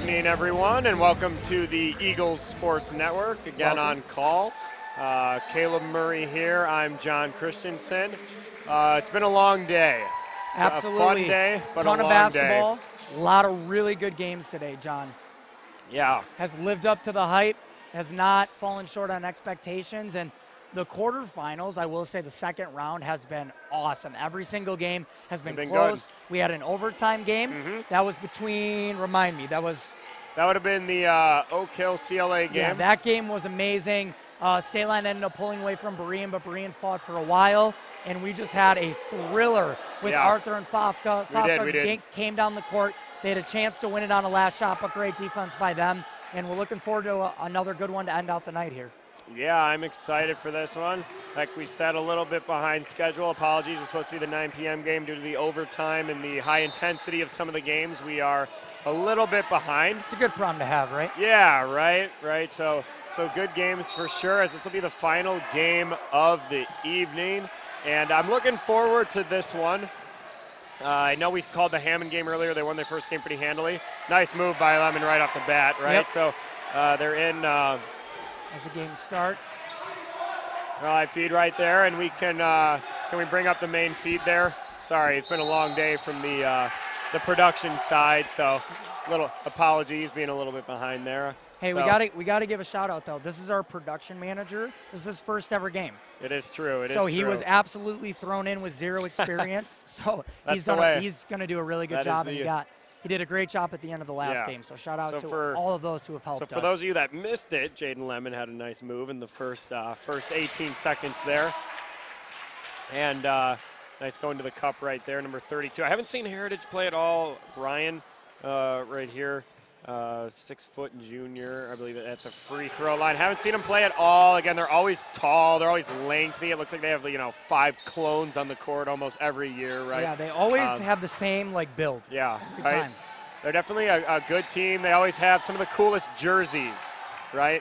evening, everyone, and welcome to the Eagles Sports Network, again on call. Caleb Murray here. I'm John Christensen. It's been a long day. Absolutely. A fun day, but ton a of long basketball. day. A lot of really good games today, John. Yeah. Has lived up to the hype, has not fallen short on expectations, and the quarterfinals, I will say the second round has been awesome. Every single game has been close. Good. We had an overtime game. That was between, remind me, that would have been the Oak Hill CLA game. Yeah, that game was amazing. State Line ended up pulling away from Berean, but Berean fought for a while, and we just had a thriller with Arthur and Fafka. We did. Came down the court. They had a chance to win it on a last shot, but great defense by them, and we're looking forward to another good one to end out the night here. Yeah, I'm excited for this one. Like we said, a little bit behind schedule. Apologies, it's supposed to be the 9 p.m. game due to the overtime and the high intensity of some of the games. We are a little bit behind. It's a good problem to have, right? Yeah, right. So good games for sure, as this will be the final game of the evening. And I'm looking forward to this one. I know we called the Hammond game earlier. They won their first game pretty handily. Nice move by Lemon right off the bat, right? Yep. So they're in. As the game starts. Live feed right there, and we can we bring up the main feed there? Sorry, it's been a long day from the production side, so little apologies being a little bit behind there. Hey, so, we gotta give a shout out though. This is our production manager. This is his first ever game. It is true. So he was absolutely thrown in with zero experience. So he's gonna do a really good job, and he did a great job at the end of the last game. So shout out to all of those who have helped us. So for those of you that missed it, Jaden Lemon had a nice move in the first 18 seconds there. And nice going to the cup right there, number 32. I haven't seen Heritage play at all. Ryan right here, 6 foot junior, I believe, at the free throw line. Haven't seen him play at all. Again, they're always tall. They're always lengthy. It looks like they have 5 clones on the court almost every year, right? Yeah, they always have the same build. Yeah, every right. time. They're definitely a good team. They always have some of the coolest jerseys, right?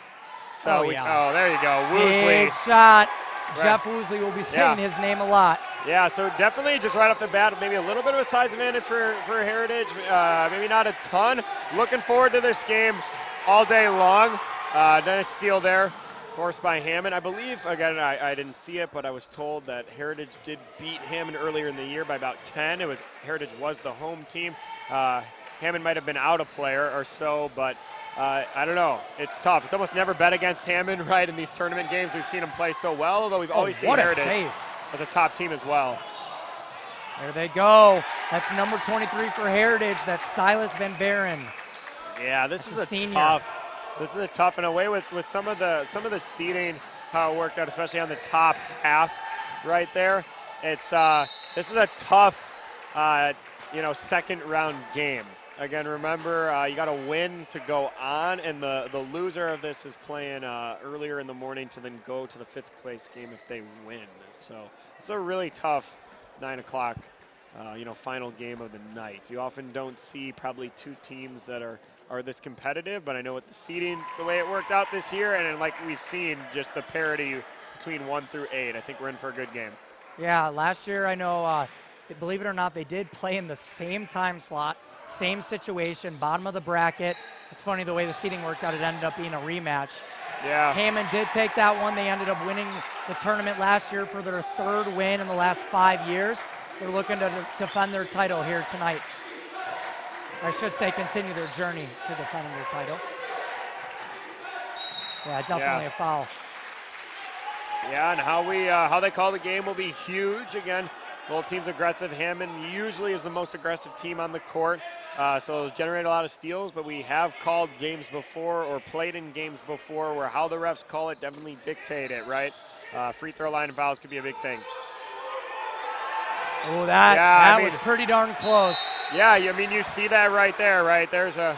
So there you go, Woosley. Big shot. Right. Jeff Woosley will be saying his name a lot. Yeah, so definitely just right off the bat, maybe a little bit of a size advantage for Heritage. Maybe not a ton. Looking forward to this game all day long. Nice steal there, of course, by Hammond. I believe, again, I didn't see it, but I was told that Heritage did beat Hammond earlier in the year by about 10. Heritage was the home team. Hammond might have been out a player or so, but I don't know. It's tough. It's almost never bet against Hammond, right, in these tournament games. We've seen them play so well, although we've always seen Heritage as a top team as well. There they go. That's number 23 for Heritage. That's Silas Van Buren. Yeah, this is a senior. tough. This is a tough in a way with some of the seeding, how it worked out, especially on the top half right there. It's this is a tough second round game. Again, remember, you got to win to go on, and the loser of this is playing earlier in the morning to then go to the 5th place game if they win. So it's a really tough 9 o'clock, final game of the night. You often don't see probably 2 teams that are this competitive, but I know with the seeding, the way it worked out this year, and like we've seen, just the parity between 1 through 8, I think we're in for a good game. Yeah, last year I know, believe it or not, they did play in the same time slot. Same situation, bottom of the bracket. It's funny the way the seeding worked out. It ended up being a rematch. Yeah. Hammond did take that one. They ended up winning the tournament last year for their 3rd win in the last 5 years. They're looking to defend their title here tonight. I should say continue their journey to defending their title. Yeah, definitely a foul. Yeah, and how they call the game will be huge. Again, both teams aggressive. Hammond usually is the most aggressive team on the court, so it'll generate a lot of steals, but we have called games before or played in games before where how the refs call it definitely dictate it, right? Free throw line and fouls could be a big thing. Oh, that was pretty darn close. Yeah, I mean, you see that right there, right? There's a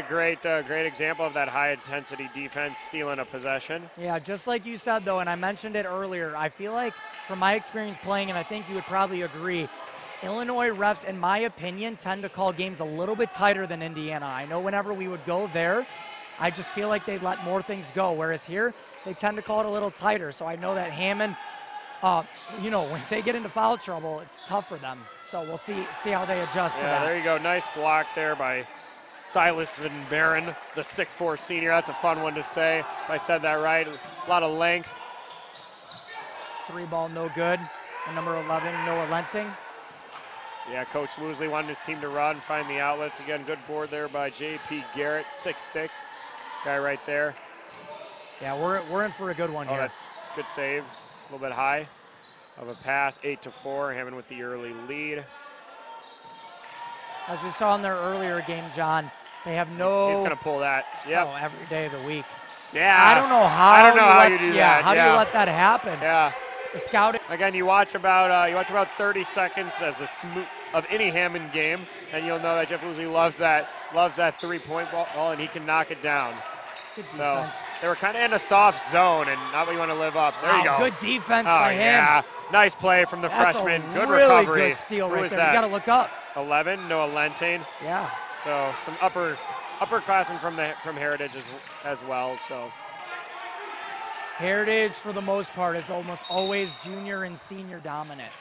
great example of that high-intensity defense stealing a possession. Yeah, just like you said, though, and I mentioned it earlier, I feel like from my experience playing, and I think you would probably agree, Illinois refs, in my opinion, tend to call games a little bit tighter than Indiana. I know whenever we would go there, I just feel like they let more things go, whereas here, they tend to call it a little tighter. So I know that Hammond, when they get into foul trouble, it's tough for them. So we'll see how they adjust to that. There you go. Nice block there by Silas Van Baron, the 6'4" senior. That's a fun one to say, if I said that right. A lot of length. 3 ball, no good. And number 11, Noah Lenting. Yeah, Coach Woosley wanted his team to run, find the outlets. Again, good board there by J.P. Garrett, 6'6", guy right there. Yeah, we're in for a good one here. That's good save, a little bit high of a pass, 8-4. Hammond with the early lead. As we saw in their earlier game, John, they have no. He's gonna pull that. Yep. Oh, every day of the week. Yeah. I don't know how. I don't know how you do that. How do you let that happen? Yeah. The scouting. Again, you watch about 30 seconds as of any Hammond game, and you'll know that Jeff Woosley loves that 3-point ball, and he can knock it down. Good So defense. they were kind of in a soft zone, and not what you want to live up. There you go. Good defense by him. Yeah, nice play from the That's freshman. A Good really recovery. Good steal Who right is there. that? You got to look up. 11, Noah Lentane. Yeah. So some upperclassmen from Heritage as well. So Heritage, for the most part, is almost always junior and senior dominant.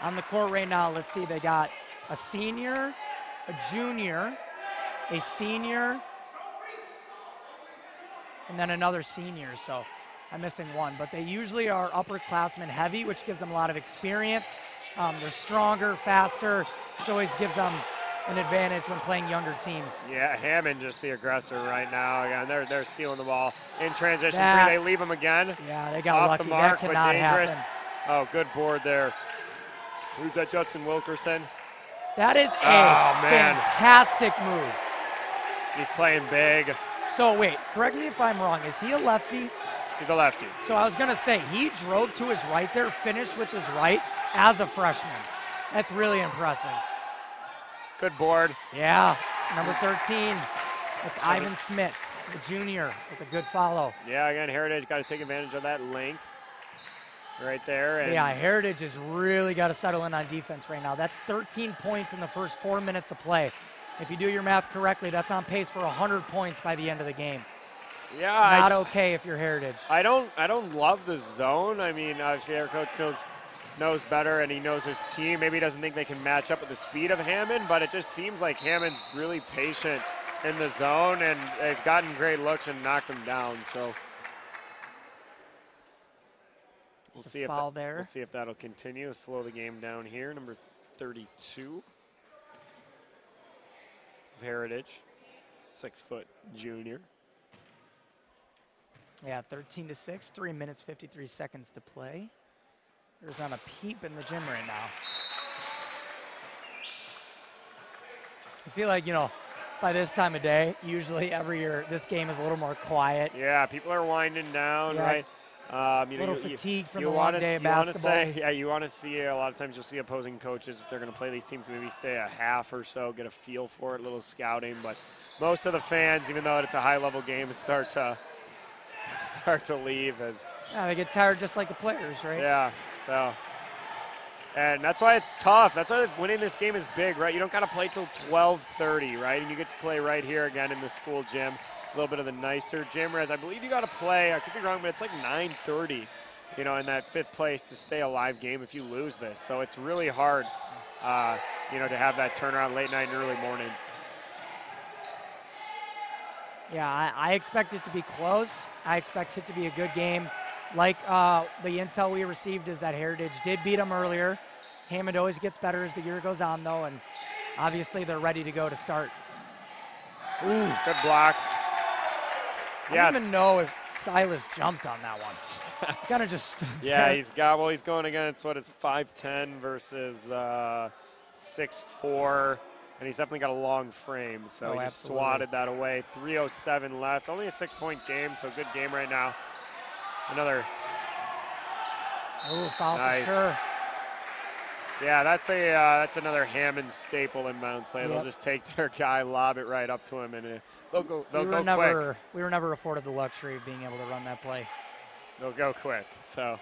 On the court right now, let's see, they got a senior, a junior, a senior, and then another senior. So I'm missing one, but they usually are upperclassmen heavy, which gives them a lot of experience. They're stronger, faster, which always gives them an advantage when playing younger teams. yeah, Hammond just the aggressor right now. Again, they're stealing the ball in transition That- 3. They leave him again. Yeah, they got Off lucky. the mark, That but cannot dangerous. happen. Oh, good board there. Who's that? Judson Wilkerson. That is a man. fantastic move. He's playing big. So wait, correct me if I'm wrong. Is he a lefty? He's a lefty. So I was going to say, he drove to his right there, finished with his right as a freshman. That's really impressive. Good board. Yeah, number 13. That's Ivan Smits, the junior, with a good follow. Yeah, again, Heritage got to take advantage of that length right there. And Yeah, Heritage has really got to settle in on defense right now. That's 13 points in the first 4 minutes of play. If you do your math correctly, that's on pace for 100 points by the end of the game. yeah, Not okay if you're Heritage. I don't love the zone. I mean, obviously our coach knows better, and he knows his team. Maybe he doesn't think they can match up with the speed of Hammond, but it just seems like Hammond's really patient in the zone, and they've gotten great looks and knocked them down. So we'll see if that'll continue. Slow the game down here. Number 32 of Heritage, 6-foot junior. Yeah, 13-6, 3 minutes, 53 seconds to play. There's not a peep in the gym right now. I feel like, by this time of day, usually every year, this game is a little more quiet. Yeah, people are winding down, Yeah. right? A little fatigued from the long day of basketball. You want to see, a lot of times you'll see opposing coaches, if they're going to play these teams, maybe stay a half or so, get a feel for it, a little scouting. But most of the fans, even though it's a high-level game, start to leave as Yeah, they get tired just like the players, right? yeah. So, and that's why it's tough. That's why winning this game is big, right? You don't got to play till 12:30, right? And you get to play right here again in the school gym, a little bit of the nicer gym. Whereas I believe you got to play. I could be wrong, but it's like 9:30, in that 5th place to stay a live game if you lose this. So it's really hard, to have that turnaround late night and early morning. Yeah, I expect it to be close. I expect it to be a good game. Like the intel we received is that Heritage did beat them earlier. Hammond always gets better as the year goes on, though, and obviously they're ready to go to start. Ooh, good block. I don't even know if Silas jumped on that one. Kind of just stood there. He's going against, what is 5'10" versus 6'4", and he's definitely got a long frame, so he just swatted that away. 3:07 left, only a 6-point game, so good game right now. Another. Ooh, foul nice. for sure. Yeah, that's another Hammond staple inbounds play. Yep. They'll just take their guy, lob it right up to him, and they'll go quick. We were never afforded the luxury of being able to run that play. They'll go quick. So,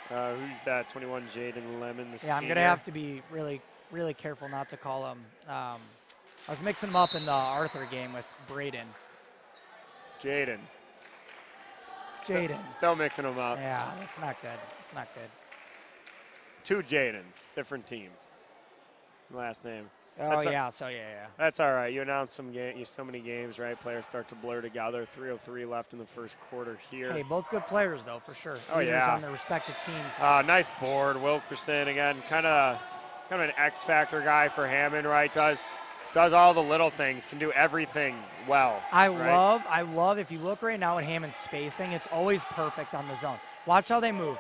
who's that? 21, Jaden Lemon, the senior. I'm gonna have to be really, really careful not to call him. I was mixing him up in the Arthur game with Braden. Jaden. Jaden. Still mixing them up. Yeah, that's not good. It's not good. 2 Jadens, different teams. Last name. Oh, yeah, so yeah. That's all right. You announce so many games, right? Players start to blur together. 3:03 left in the first quarter here. Hey, both good players, though, for sure. Oh, Leaders yeah. on their respective teams. Nice board. Wilkerson, again, kind of an X-factor guy for Hammond, right? Does all the little things, can do everything well. I love, if you look right now at Hammond's spacing, it's always perfect on the zone. Watch how they move.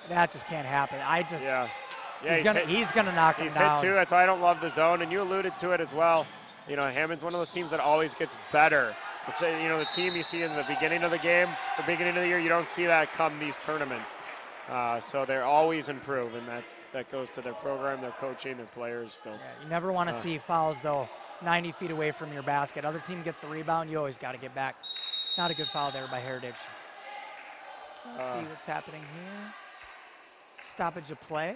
That just can't happen. He's gonna knock him down. He's hit too. That's why I don't love the zone. And you alluded to it as well. You know, Hammond's one of those teams that always gets better. The team you see in the beginning of the game, the beginning of the year, you don't see that come these tournaments. So they're always improve, and that goes to their program, their coaching, their players. So you never want to see fouls though, 90 feet away from your basket. Other team gets the rebound, you always got to get back. Not a good foul there by Heritage. Let's see what's happening here. Stoppage of play.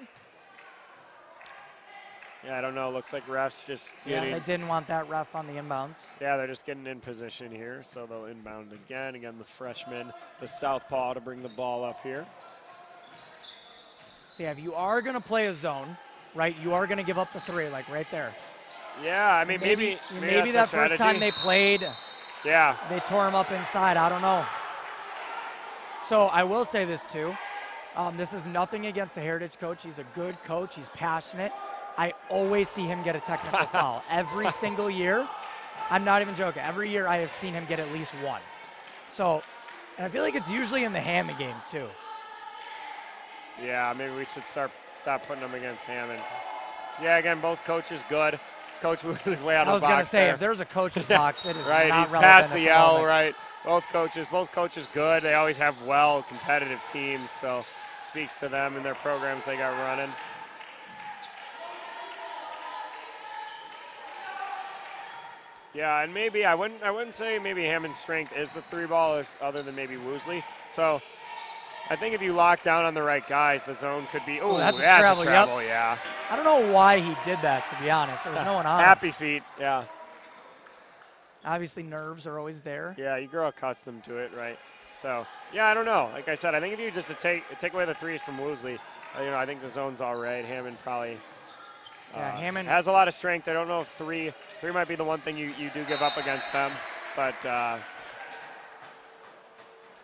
Yeah, I don't know. Looks like refs just getting. Yeah, they didn't want that ref on the inbounds. Yeah, they're just getting in position here, so they'll inbound again. Again, the freshman, the southpaw, to bring the ball up here. So yeah, if you are going to play a zone, right, you are going to give up the three, like right there. Yeah, I mean, maybe that first time they played, yeah, they tore him up inside. I don't know. So I will say this too. This is nothing against the Heritage coach. He's a good coach. He's passionate. I always see him get a technical foul every single year. I'm not even joking. Every year I have seen him get at least one. So, and I feel like it's usually in the Hammond game too. Yeah, maybe we should stop putting them against Hammond. Yeah, again, both coaches good. Coach who's way out of the box. I was going to say, there. if there's a coach's box, it is right, not he's relevant past the L, moment. right? Both coaches good. They always have competitive teams, so speaks to them and their programs they got running. Yeah, and maybe I wouldn't say maybe Hammond's strength is the three ball, other than maybe Woosley. So I think if you lock down on the right guys, the zone could be. Oh, that's a travel. Yep. Yeah. I don't know why he did that, to be honest. There was no one on. Happy feet. Yeah. Obviously, nerves are always there. Yeah, you grow accustomed to it, right? So yeah, I don't know. Like I said, I think if you just take away the threes from Woosley, I think the zone's all right. Hammond probably. Hammond has a lot of strength. I don't know if three might be the one thing you do give up against them, but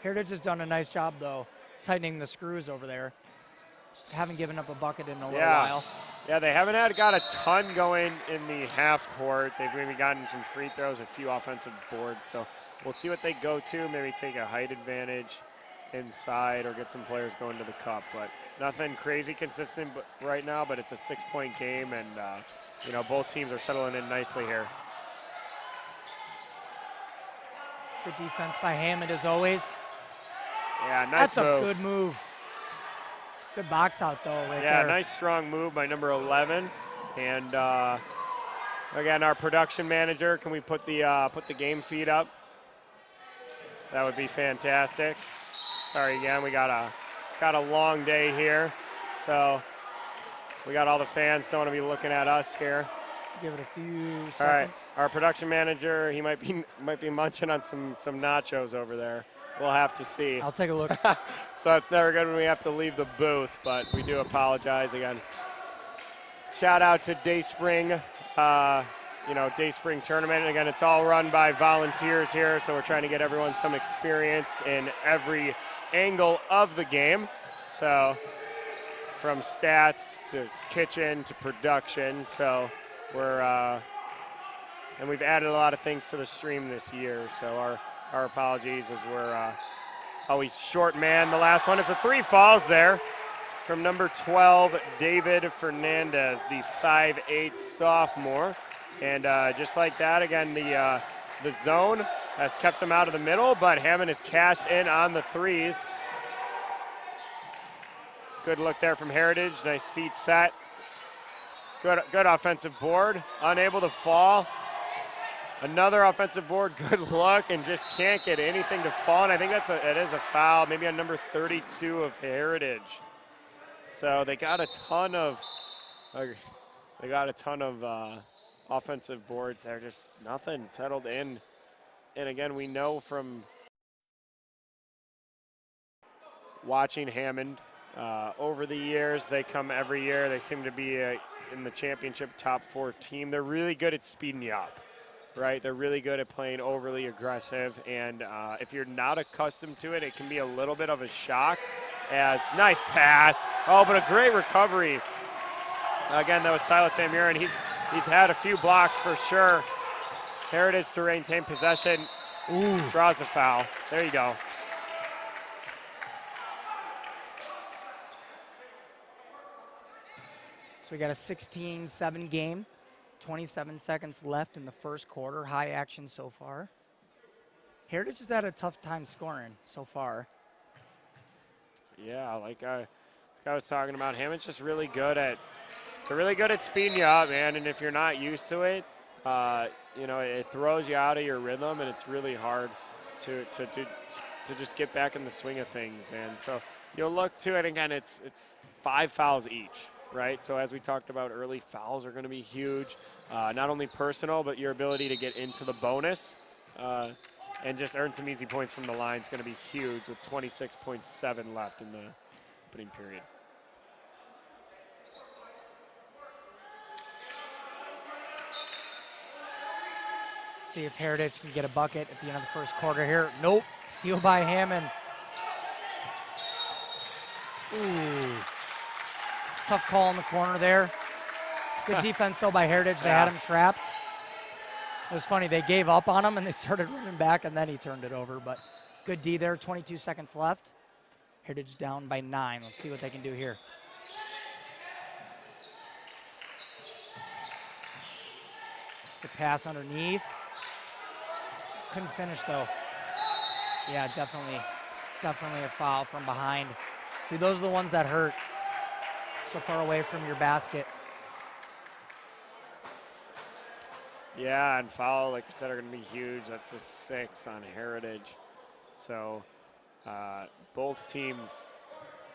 Heritage has done a nice job though, tightening the screws over there. Haven't given up a bucket in a little while. Yeah, they haven't got a ton going in the half court. They've maybe gotten some free throws, a few offensive boards. So we'll see what they go to. Maybe take a height advantage inside or get some players going to the cup, but nothing crazy consistent right now, but it's a 6-point game, and both teams are settling in nicely here. Good defense by Hammond as always. Yeah, nice That's move. A good move. Good box out though right yeah, there. Nice strong move by number 11. And again, our production manager, can we put the game feed up? That would be fantastic. Sorry again, we got a long day here, so we got all the fans don't want to be looking at us here. Give it a few seconds. All right, our production manager, he might be munching on some nachos over there. We'll have to see. I'll take a look. So it's never good when we have to leave the booth, but we do apologize again. Shout out to Dayspring, Dayspring tournament. Again, it's all run by volunteers here, so we're trying to get everyone some experience in every angle of the game. So from stats to kitchen to production. So and we've added a lot of things to the stream this year. So our apologies as we're always short man. The last one is a 3 falls there from number 12, David Fernandez, the 5'8" sophomore. And just like that, again, the zone has kept him out of the middle, but Hammond has cashed in on the threes. Good look there from Heritage. Nice feet set. Good offensive board. Unable to fall. Another offensive board. Good look, and just can't get anything to fall. And I think it is a foul, maybe on number 32 of Heritage. So they got a ton of offensive boards there. Just nothing settled in. And again, we know from watching Hammond over the years. They come every year. They seem to be in the championship top 4 team. They're really good at speeding you up, right? They're really good at playing overly aggressive, and if you're not accustomed to it, it can be a little bit of a shock. As nice pass. Oh, but a great recovery. Again, that was Silas Van Buren. He's had a few blocks for sure. Heritage to maintain possession. Ooh. Draws the foul. There you go. So we got a 16-7 game. 27 seconds left in the first quarter. High action so far. Heritage has had a tough time scoring so far. Yeah, like I was talking about, Hammond's just really good at speeding you up, man. And if you're not used to it, you know, it throws you out of your rhythm, and it's really hard to just get back in the swing of things. And so you'll look to it again. It's 5 fouls each, right? So as we talked about early, fouls are going to be huge. Not only personal, but your ability to get into the bonus and just earn some easy points from the line is going to be huge with 26.7 left in the opening period. See if Heritage can get a bucket at the end of the first quarter here. Nope. Steal by Hammond. Ooh. Tough call in the corner there. Good defense, though, by Heritage. They had him trapped. It was funny. They gave up on him, and they started running back, and then he turned it over. But good D there. 22 seconds left. Heritage down by 9. Let's see what they can do here. Good pass underneath. Couldn't finish, though. Yeah, definitely a foul from behind. See, those are the ones that hurt. So far away from your basket. Yeah, and foul, like we said, are going to be huge. That's a 6 on Heritage. So both teams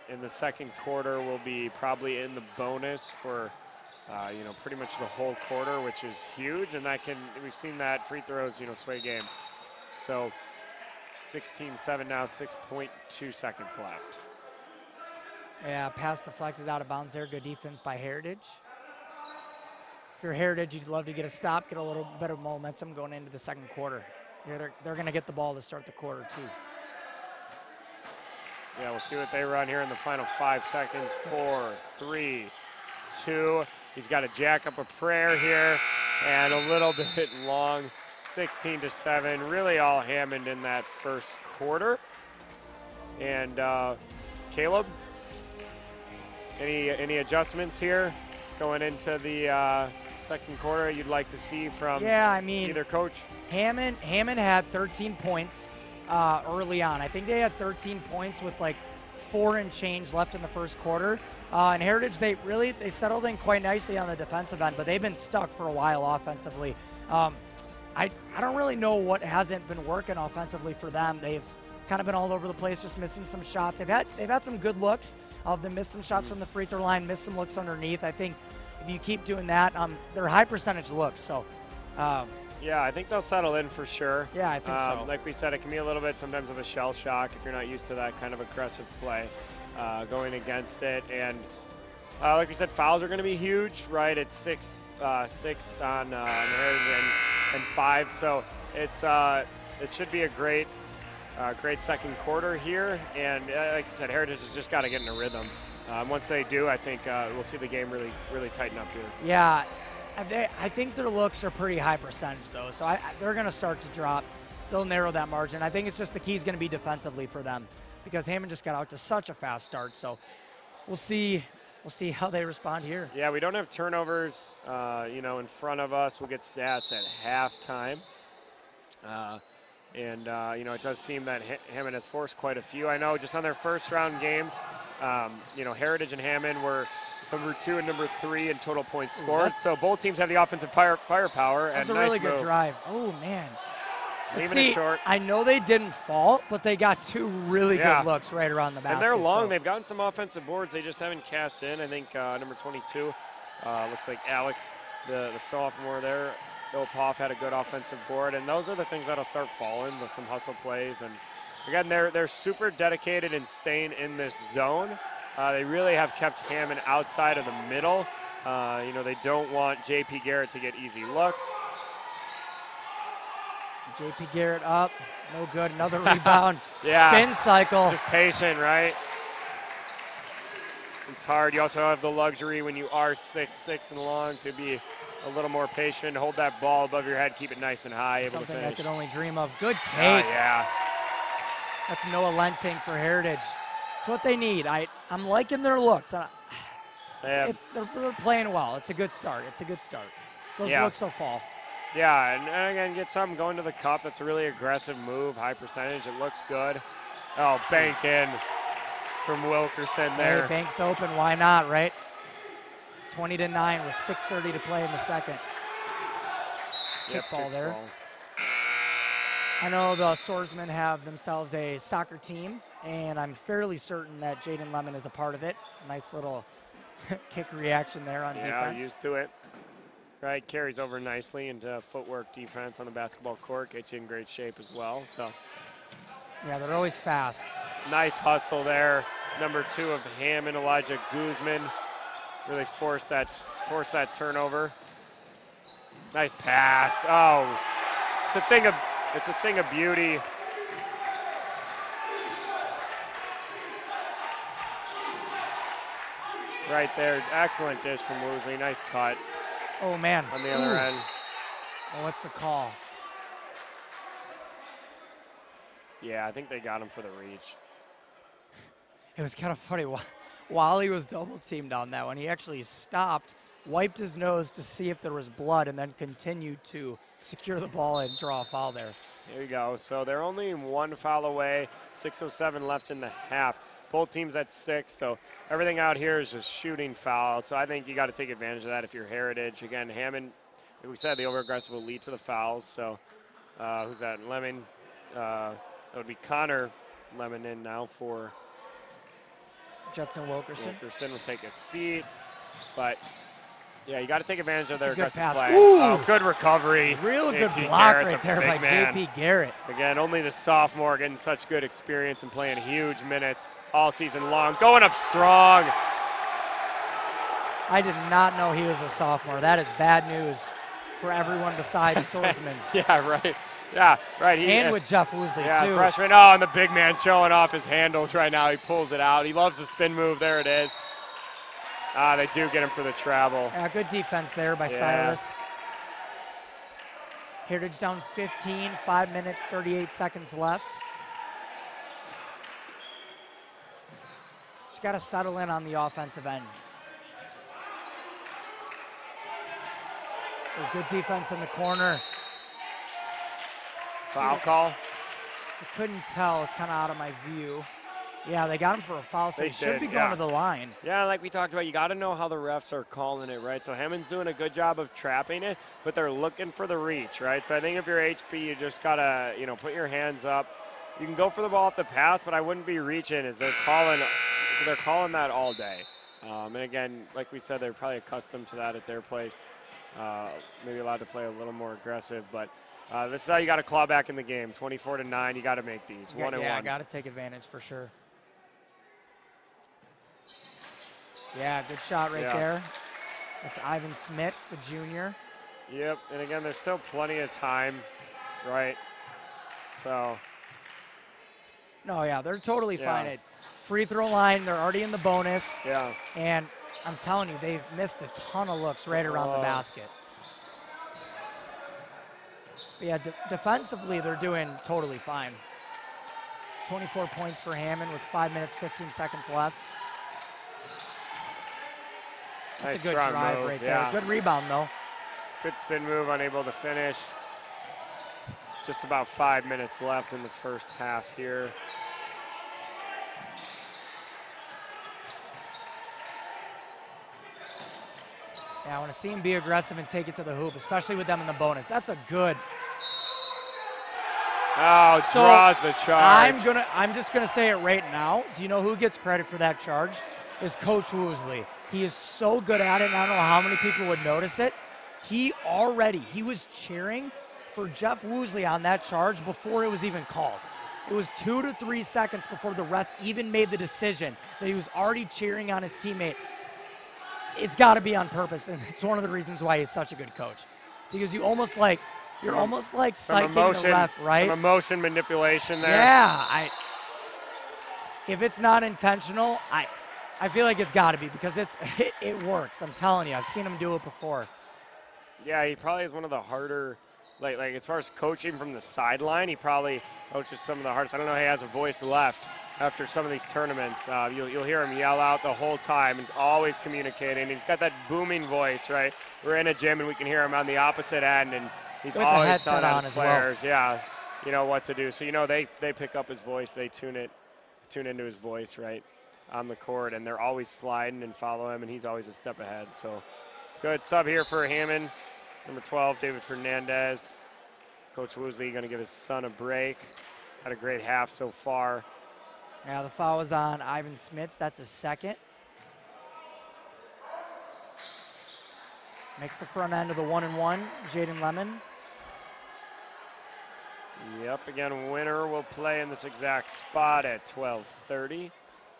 in the second quarter will be probably in the bonus for, you know, pretty much the whole quarter, which is huge. And that we've seen that free throws, you know, sway game. So 16-7 now, 6.2 seconds left. Yeah, pass deflected out of bounds there. Good defense by Heritage. If you're Heritage, you'd love to get a stop, get a little bit of momentum going into the second quarter. They're going to get the ball to start the quarter, too. Yeah, we'll see what they run here in the final 5 seconds. 4, 3, 2. He's got to jack up a prayer here, and a little bit long. 16-7. Really all Hammond in that first quarter. And Caleb, any adjustments here going into the second quarter you'd like to see from either coach? Hammond had 13 points early on. I think they had 13 points with like 4 and change left in the first quarter. And Heritage, they settled in quite nicely on the defensive end, but they've been stuck for a while offensively. I don't really know what hasn't been working offensively for them. They've kind of been all over the place, just missing some shots. They've had some good looks. They've missed some shots from the free throw line, missed some looks underneath. I think if you keep doing that, they're high percentage looks. So, yeah, I think they'll settle in for sure. Yeah, I think so. Like we said, it can be a little bit sometimes of a shell shock if you're not used to that kind of aggressive play going against it. And like we said, fouls are going to be huge, right? It's 6 on Heritage and 5. So it should be a great second quarter here. And like you said, Heritage has just got to get in a rhythm. Once they do, I think we'll see the game really tighten up here. Yeah, I think their looks are pretty high percentage, though. So they're going to start to drop. They'll narrow that margin. I think it's just the key is going to be defensively for them because Hammond just got out to such a fast start. So we'll see how they respond here. Yeah, we don't have turnovers, you know, in front of us. We'll get stats at halftime. And, you know, it does seem that Hammond has forced quite a few. I know just on their first round games, you know, Heritage and Hammond were number 2 and number 3 in total points scored. So both teams have the offensive firepower. That's and a really nice good move. drive. Oh, man. Leaving it short. I know they didn't fall, but they got 2 really good looks right around the basket. And they're long. They've gotten some offensive boards. They just haven't cashed in. I think number 22 looks like Alex, the sophomore there. Bill Poff had a good offensive board, and those are the things that'll start falling with some hustle plays. And again, they're super dedicated in staying in this zone. They really have kept Hammond outside of the middle. You know, they don't want J.P. Garrett to get easy looks. J.P. Garrett up, no good, another rebound. Yeah. Spin cycle. Just patient, right? It's hard. You also have the luxury when you are 6'6" and long to be a little more patient, hold that ball above your head, keep it nice and high, able to Something finish. I could only dream of. Good take. Yeah. That's Noah Lenting for Heritage. It's what they need. I'm liking their looks. They're playing well. It's a good start. Those looks will fall. Yeah, and again, get something going to the cup. That's a really aggressive move, high percentage. It looks good. Oh, bank in from Wilkerson there. Hey, Banks open. Why not, right? 20-9 with 6:30 to play in the second. Kickball there. I know the Swordsmen have themselves a soccer team, and I'm fairly certain that Jaden Lemon is a part of it. Nice little kick reaction there on defense. Yeah, used to it. Right, carries over nicely into footwork defense on the basketball court. Gets you in great shape as well. So. Yeah, they're always fast. Nice hustle there. Number 2 of Hammond, Elijah Guzman. Really forced that turnover. Nice pass. Oh, it's a thing of beauty. Right there, excellent dish from Woosley. Nice cut. Oh man. On the other end. Oh, what's the call? Yeah, I think they got him for the reach. It was kind of funny. While he was double teamed on that one, he actually stopped, wiped his nose to see if there was blood, and then continued to secure the ball and draw a foul there. There you go. So they're only 1 foul away, 6:07 left in the half. Both teams at 6, so everything out here is just shooting fouls. So I think you got to take advantage of that if you're Heritage. Again, Hammond, like we said, the over-aggressive will lead to the fouls. So who's that? Lemon. That would be Connor Lemon in now for Judson Wilkerson. Wilkerson will take a seat, but yeah, you got to take advantage of their That's a good aggressive pass. play. Ooh. Oh, good recovery. Real good J.P. block Garrett, right the there by big man. J.P. Garrett. Again, only the sophomore getting such good experience and playing huge minutes all season long. Going up strong. I did not know he was a sophomore. That is bad news for everyone besides Swordsman. Yeah, right. Yeah, right. And with Jeff Woosley, too. Freshman. Oh, and the big man showing off his handles right now. He pulls it out. He loves the spin move. There it is. They do get him for the travel. Yeah, good defense there by Silas. Heritage down 15, 5 minutes, 38 seconds left. Just got to settle in on the offensive end. Good defense in the corner. Foul call? I couldn't tell. It's kind of out of my view. Yeah, they got him for a foul, so he should be going to the line. Yeah, like we talked about, you got to know how the refs are calling it, right? So Hammond's doing a good job of trapping it, but they're looking for the reach, right? So I think if you're HP, you just got to, put your hands up. You can go for the ball off the pass, but I wouldn't be reaching as they're calling that all day. And again, like we said, they're probably accustomed to that at their place. Maybe allowed to play a little more aggressive, but this is how you got to claw back in the game. 24-9, you got to make these. 1-1. Yeah, got to take advantage for sure. Yeah, good shot right there. That's Ivan Smits, the junior. Yep, and again, there's still plenty of time, right? So. No, yeah, they're totally fine. At free throw line, they're already in the bonus. Yeah. And I'm telling you, they've missed a ton of looks right around the basket. But yeah, defensively, they're doing totally fine. 24 points for Hammond with 5 minutes, 15 seconds left. That's Nice a good drive move, right there. Good rebound, though. Good spin move, unable to finish. Just about 5 minutes left in the first half here. Yeah, I want to see him be aggressive and take it to the hoop, especially with them in the bonus. That's a good. Oh, draws the charge. I'm just gonna say it right now. Do you know who gets credit for that charge? Is Coach Woosley. He is so good at it, and I don't know how many people would notice it. He was cheering for Jeff Woosley on that charge before it was even called. It was 2 to 3 seconds before the ref even made the decision that he was already cheering on his teammate. It's got to be on purpose, and it's one of the reasons why he's such a good coach. Because you're almost like psyching the ref, right? Some emotion manipulation there. Yeah, if it's not intentional, I feel like it's got to be, because it works. I'm telling you, I've seen him do it before. Yeah, he probably is one of the harder, like as far as coaching from the sideline, he probably coaches some of the hardest. I don't know if he has a voice left after some of these tournaments. You'll hear him yell out the whole time and always communicating. He's got that booming voice, right? We're in a gym and we can hear him on the opposite end, and he's with always telling his players, well. yeah, you know what to do. So they pick up his voice, they tune into his voice, right, on the court, and they're always sliding and follow him, and he's always a step ahead. So good sub here for Hammond. Number 12, David Fernandez. Coach Woosley going to give his son a break. Had a great half so far. Yeah, the foul was on Ivan Smits. That's his second. Makes the front end of the 1-and-1, Jaden Lemon. Yep, again, winner will play in this exact spot at 12:30.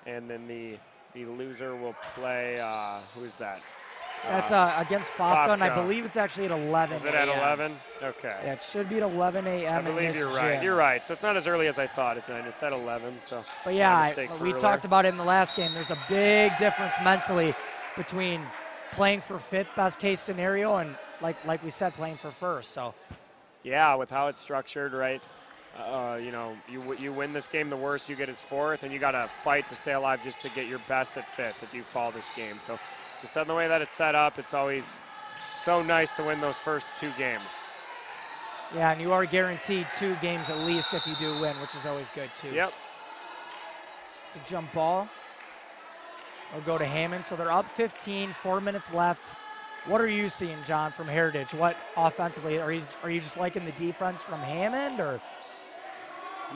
And then the loser will play, who is that? That's against Fafka, and I believe it's actually at 11 Is it at 11? Okay. Yeah, it should be at 11 a.m. I believe you're right. Gym. You're right. So it's not as early as I thought. It's at 11. So. But yeah, we talked about it in the last game. There's a big difference mentally between playing for fifth, best case scenario, and like we said, playing for first. So. Yeah, with how it's structured, right? You win this game, the worst you get is fourth, and you got to fight to stay alive just to get your best at fifth if you fall this game. So. Just on the way that it's set up, it's always so nice to win those first 2 games. Yeah, and you are guaranteed 2 games at least if you do win, which is always good too. Yep. It's a jump ball. It'll go to Hammond. So they're up 15, 4 minutes left. What are you seeing, John, from Heritage? What offensively? Are you just liking the defense from Hammond, or?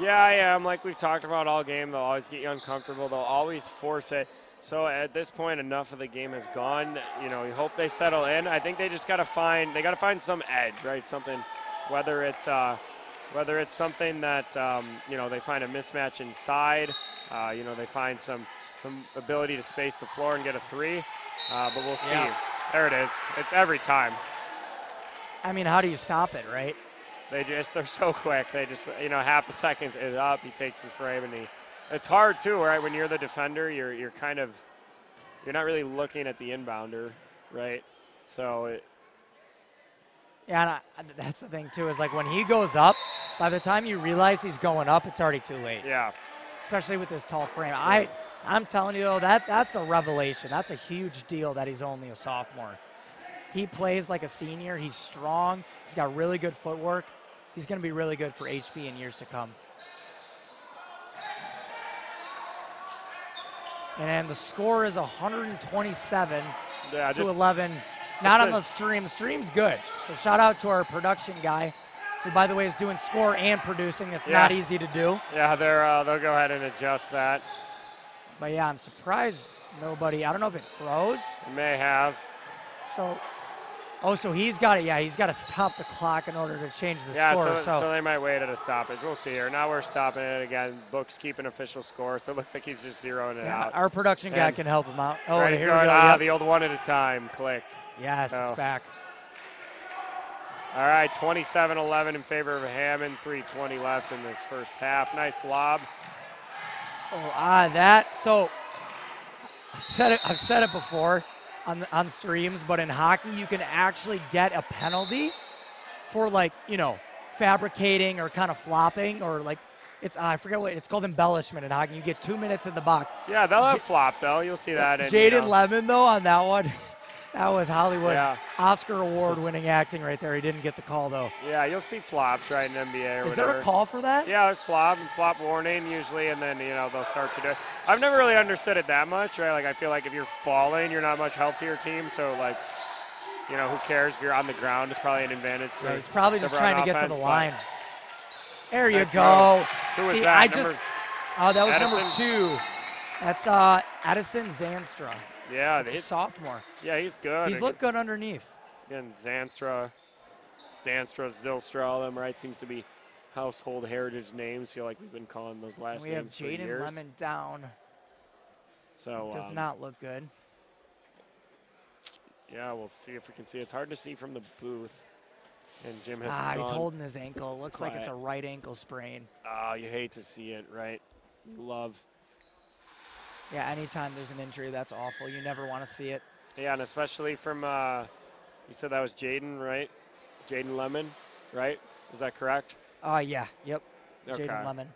Yeah, I am. Like we've talked about all game, they'll always get you uncomfortable. They'll always force it. So at this point, enough of the game has gone. You hope they settle in. I think they just got to find some edge, right? Something, whether it's something that they find a mismatch inside. They find some ability to space the floor and get a 3. But we'll see. Yeah. There it is. It's every time. I mean, how do you stop it, right? They're so quick. They just half a second is up. He takes his frame and it's hard too, right? When you're the defender, you're not really looking at the inbounder, right? So yeah, and that's the thing too, is like when he goes up, by the time you realize he's going up, it's already too late. Yeah. Especially with this tall frame. So, I'm telling you though, that's a revelation. That's a huge deal that he's only a sophomore. He plays like a senior. He's strong. He's got really good footwork. He's going to be really good for HB in years to come. And the score is 127 to 11. Not on the stream. The stream's good. So shout out to our production guy, who, by the way, is doing score and producing. It's not easy to do. Yeah, they'll go ahead and adjust that. But yeah, I'm surprised nobody. I don't know if it froze. It may have. So he's got it. Yeah, he's got to stop the clock in order to change the score. Yeah, so they might wait at a stoppage. We'll see here. Now we're stopping it again. Book's keeping official score, so it looks like he's just zeroing it out. Our production guy can help him out. Oh, right, here we go. The old one at a time. Click. Yes, it's back. All right, 27-11 in favor of Hammond. 3:20 left in this first half. Nice lob. So I've said it before on streams, but in hockey you can actually get a penalty for fabricating or kind of flopping, or I forget what it's called, embellishment in hockey. You get 2 minutes in the box. Yeah, they'll have flop though. You'll see that. Jaden Lemon though on that one. That was Hollywood Oscar award-winning acting right there. He didn't get the call, though. Yeah, you'll see flops, right, in NBA or Is whatever. there a call for that? Yeah, there's flop warning usually, and then, they'll start to do it. I've never really understood it that much, right? Like, I feel like if you're falling, you're not much help to your team. So, who cares if you're on the ground? It's probably an advantage for he's probably just trying to get to the line. There you nice go. Move. Who was that? That was Edison? Number 2. That's Edison Zanstra. Yeah, sophomore. Yeah, he's good. He's looked good underneath. Again, Zanstra, Zylstra, all them, right? Seems to be household heritage names. Feel like we've been calling those last We have names for years. Jaden Lemon down. So Does not look good. Yeah, we'll see if we can see. It's hard to see from the booth. And Jim has He's holding his ankle. Looks like it's a right ankle sprain. Oh, you hate to see it, right? You love. Yeah, anytime there's an injury, that's awful. You never want to see it. Yeah, and especially from, you said that was Jaden, right? Jaden Lemon, right? Is that correct? Yeah, yep. Okay. Jaden Lemon.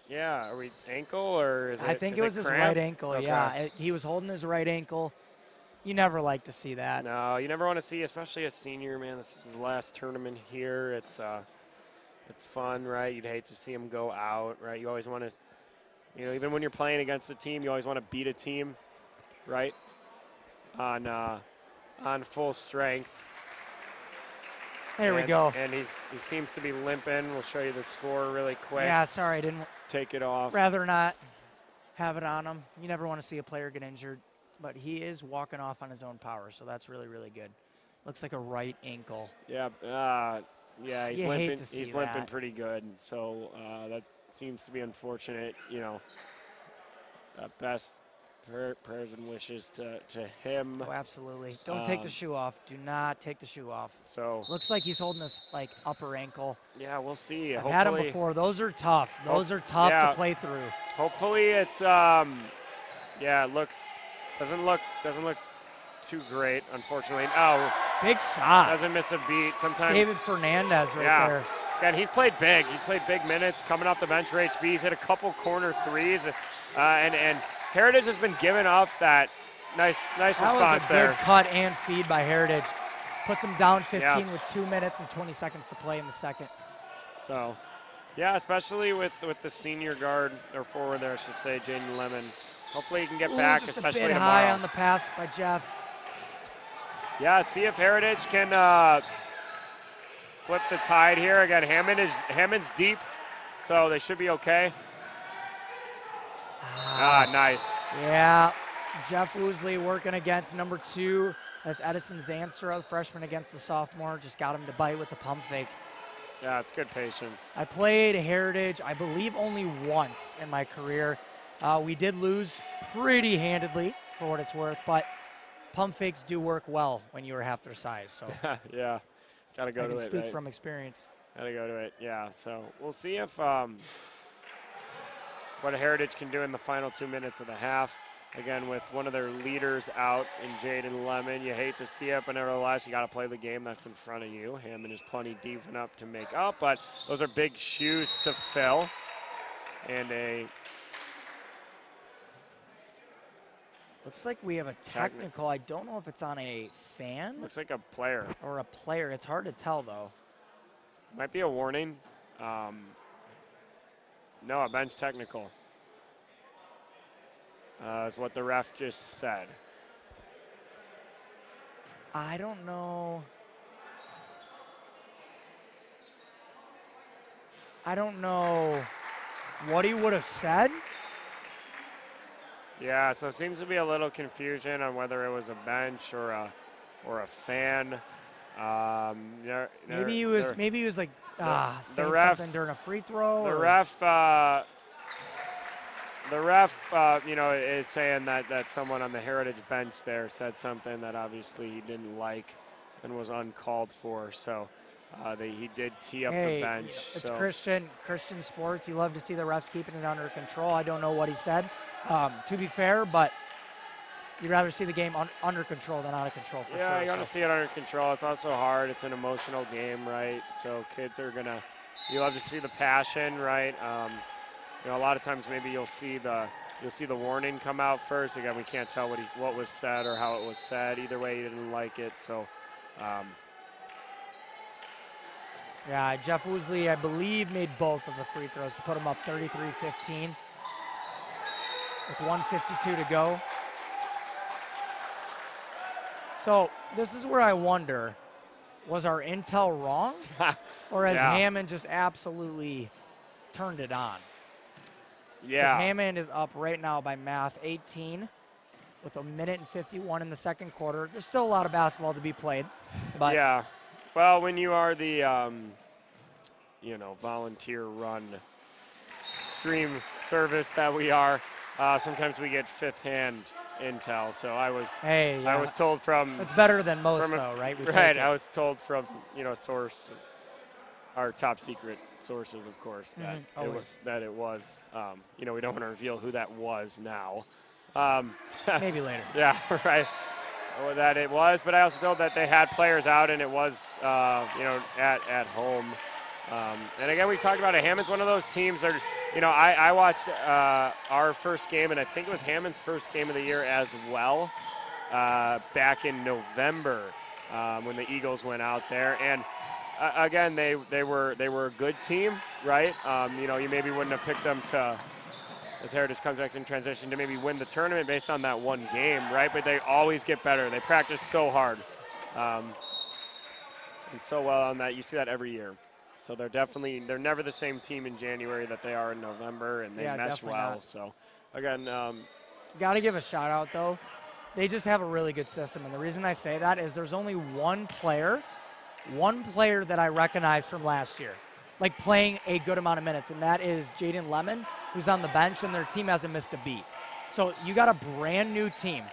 Yeah, are we ankle or is it? I think it was his right ankle, okay. yeah. He was holding his right ankle. You never like to see that. No, you never want to see, especially a senior, man. This is his last tournament here. It's fun, right? You'd hate to see him go out, right? You always want to, you know, even when you're playing against a team, you always want to beat a team, right? On full strength. There we go. And he seems to be limping. We'll show you the score really quick. Yeah, sorry, I didn't. Take it off. Rather not have it on him. You never want to see a player get injured, but he is walking off on his own power, so that's really, really good. Looks like a right ankle. Yeah, yeah, he's limping. He's limping pretty good, so that seems to be unfortunate. You know, best prayers and wishes to him. Oh, absolutely. Don't take the shoe off. Do not take the shoe off. So looks like he's holding this like upper ankle. Yeah, we'll see. I've had him before. Those are tough. Those are tough to play through. Hopefully it's yeah, it doesn't look too great, unfortunately. Oh, big shot. Doesn't miss a beat. Sometimes David Fernandez right there. And he's played big. He's played big minutes coming off the bench for HB. He's hit a couple corner threes, and Heritage has been giving up that nice response there. That was a good cut and feed by Heritage. Puts him down 15 with 2 minutes and 20 seconds to play in the second. So, yeah, especially with the senior guard or forward there, I should say, Jaden Lemon. Hopefully he can get back, just especially a bit tomorrow. high on the pass by Jeff. Yeah, see if Heritage can flip the tide here. Again, Hammond's deep, so they should be okay. Nice. Yeah, Jeff Woosley working against number 2. That's Edison Zanstra, freshman against the sophomore. Just got him to bite with the pump fake. Yeah, it's good patience. I played Heritage, I believe, only once in my career. We did lose pretty handedly, for what it's worth, but pump fakes do work well when you are half their size. So yeah, gotta go to it. I can speak from experience. Gotta go to it. Yeah. So we'll see if what a Heritage can do in the final 2 minutes of the half. Again, with one of their leaders out in Jaden Lemon. You hate to see it, but nevertheless, you got to play the game that's in front of you. Hammond is plenty deep enough to make up, but those are big shoes to fill. And looks like we have a technical. I don't know if it's on a fan. Looks like a player. Or a player. It's hard to tell, though. Might be a warning. No, a bench technical. Is what the ref just said. I don't know. I don't know what he would have said. Yeah, so it seems to be a little confusion on whether it was a bench or a fan. Maybe he was like saying something during a free throw. The ref, is saying that someone on the Heritage bench there said something that obviously he didn't like and was uncalled for. So he did tee up the bench. It's Christian sports. You love to see the refs keeping it under control. I don't know what he said, to be fair, but you'd rather see the game under control than out of control for sure. Yeah, you want to see it under control. It's also hard. It's an emotional game, right? So kids are you love to see the passion, right? A lot of times maybe you'll see the warning come out first. Again, we can't tell what was said or how it was said. Either way, he didn't like it. So, yeah, Jeff Woosley, I believe, made both of the free throws to put him up 33-15 with 1:52 to go. So this is where I wonder, was our intel wrong? Or has Hammond just absolutely turned it on? Yeah. Hammond is up right now by math 18 with 1:51 in the second quarter. There's still a lot of basketball to be played. But yeah. Well, when you are the, volunteer-run stream service that we are, sometimes we get fifth-hand intel. So I was told from. It's better than most, though, right? Right. I was told from source, our top secret sources, of course, that it was. We don't want to reveal who that was now. Maybe later. Yeah. Right. That it was, but I also told that they had players out, and it was, at home. And again, we talked about it. Hammond's one of those teams that, I watched our first game, and I think it was Hammond's first game of the year as well, back in November when the Eagles went out there. And again, they were a good team, right? You maybe wouldn't have picked them to, as Heritage comes back in transition, to maybe win the tournament based on that one game, right? But they always get better. They practice so hard and so well on that. You see that every year. So they're never the same team in January that they are in November, and they mesh well. Not. So, again. Got to give a shout out, though. They just have a really good system. And the reason I say that is there's only one player that I recognize from last year, like playing a good amount of minutes, and that is Jaden Lemon, who's on the bench, and their team hasn't missed a beat. So you got a brand new team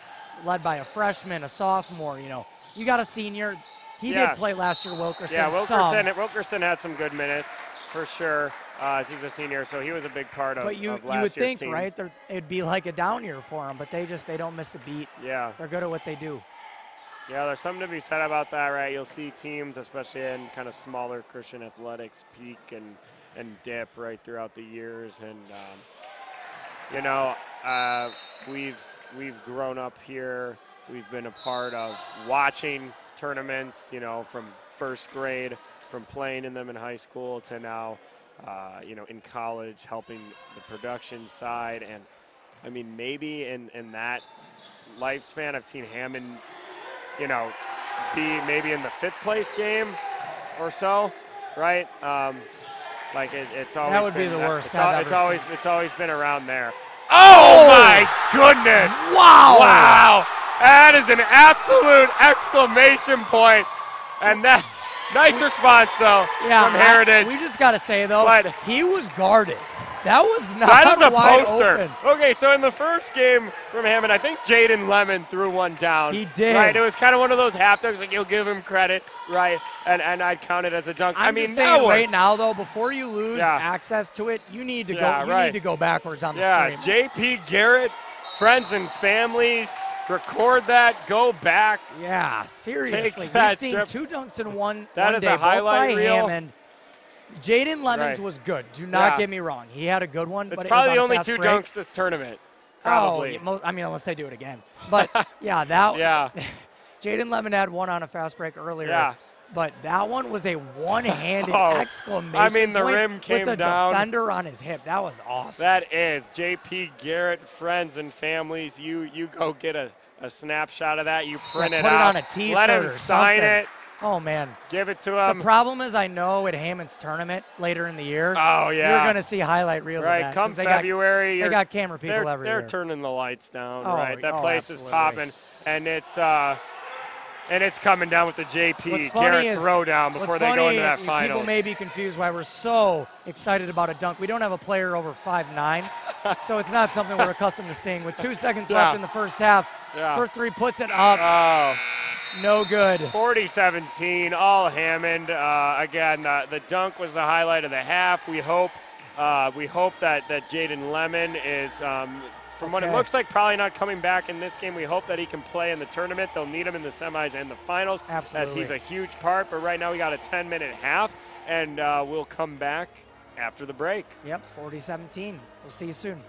led by a freshman, a sophomore, you got a senior. He did play last year, Wilkerson. Yeah, Wilkerson had some good minutes for sure. As he's a senior, so he was a big part of last year's team. But you would think, right, it'd be like a down year for him, but they don't miss a beat. Yeah. They're good at what they do. Yeah, there's something to be said about that, right? You'll see teams, especially in kind of smaller Christian athletics, peak and dip right throughout the years. And, we've grown up here. We've been a part of watching tournaments, from first grade, from playing in them in high school to now, in college, helping the production side. And, I mean, maybe in that lifespan, I've seen Hammond, be maybe in the fifth place game or so, right? It's always that would be the worst. It's always been around there. Oh my goodness! Wow! That is an absolute exclamation point, and that nice response though from Heritage. We just got to say though, he was guarded. That was not that is a wide poster. Open. Okay, so in the first game from Hammond, I think Jaden Lemon threw one down. He did. Right, it was kind of one of those half dunks, like you'll give him credit, right? And I'd count it as a dunk. I'm just saying right now though, before you lose access to it, you need to go. You need to go backwards on the stream. JP Garrett, friends and families. Record that, go back. Yeah, seriously. We've seen two dunks in one That is day, a highlight both by reel. Hammond. Jaden Lemons was good. Do not get me wrong. He had a good one. It's but probably it was the on only fast two break. dunks this tournament. Probably. Unless they do it again. But, Jaden Lemon had one on a fast break earlier. Yeah. But that one was a one-handed exclamation I mean, the point rim came with the down. defender on his hip. That was awesome. That is. JP Garrett, friends and families, you go get a snapshot of that. You print it out. Put it on a Let T-shirt him or sign something. it. Oh, man. Give it to him. The problem is I know at Hammond's tournament later in the year, you're going to see highlight reels of that. Come February. They got camera people everywhere. They're turning the lights down, oh, right? That place absolutely. is popping, and it's coming down with the JP Garrett throwdown before they go into that finals. People may be confused why we're so excited about a dunk. We don't have a player over 5'9", so it's not something we're accustomed to seeing. With 2 seconds left in the first half, for three puts it up. Oh. No good. 40-17, all Hammond. Again, the dunk was the highlight of the half. We hope that Jaden Lemon is, from what it looks like, probably not coming back in this game. We hope that he can play in the tournament. They'll need him in the semis and the finals. Absolutely. As he's a huge part. But right now we got a 10-minute half, and we'll come back after the break. Yep, 40-17. We'll see you soon.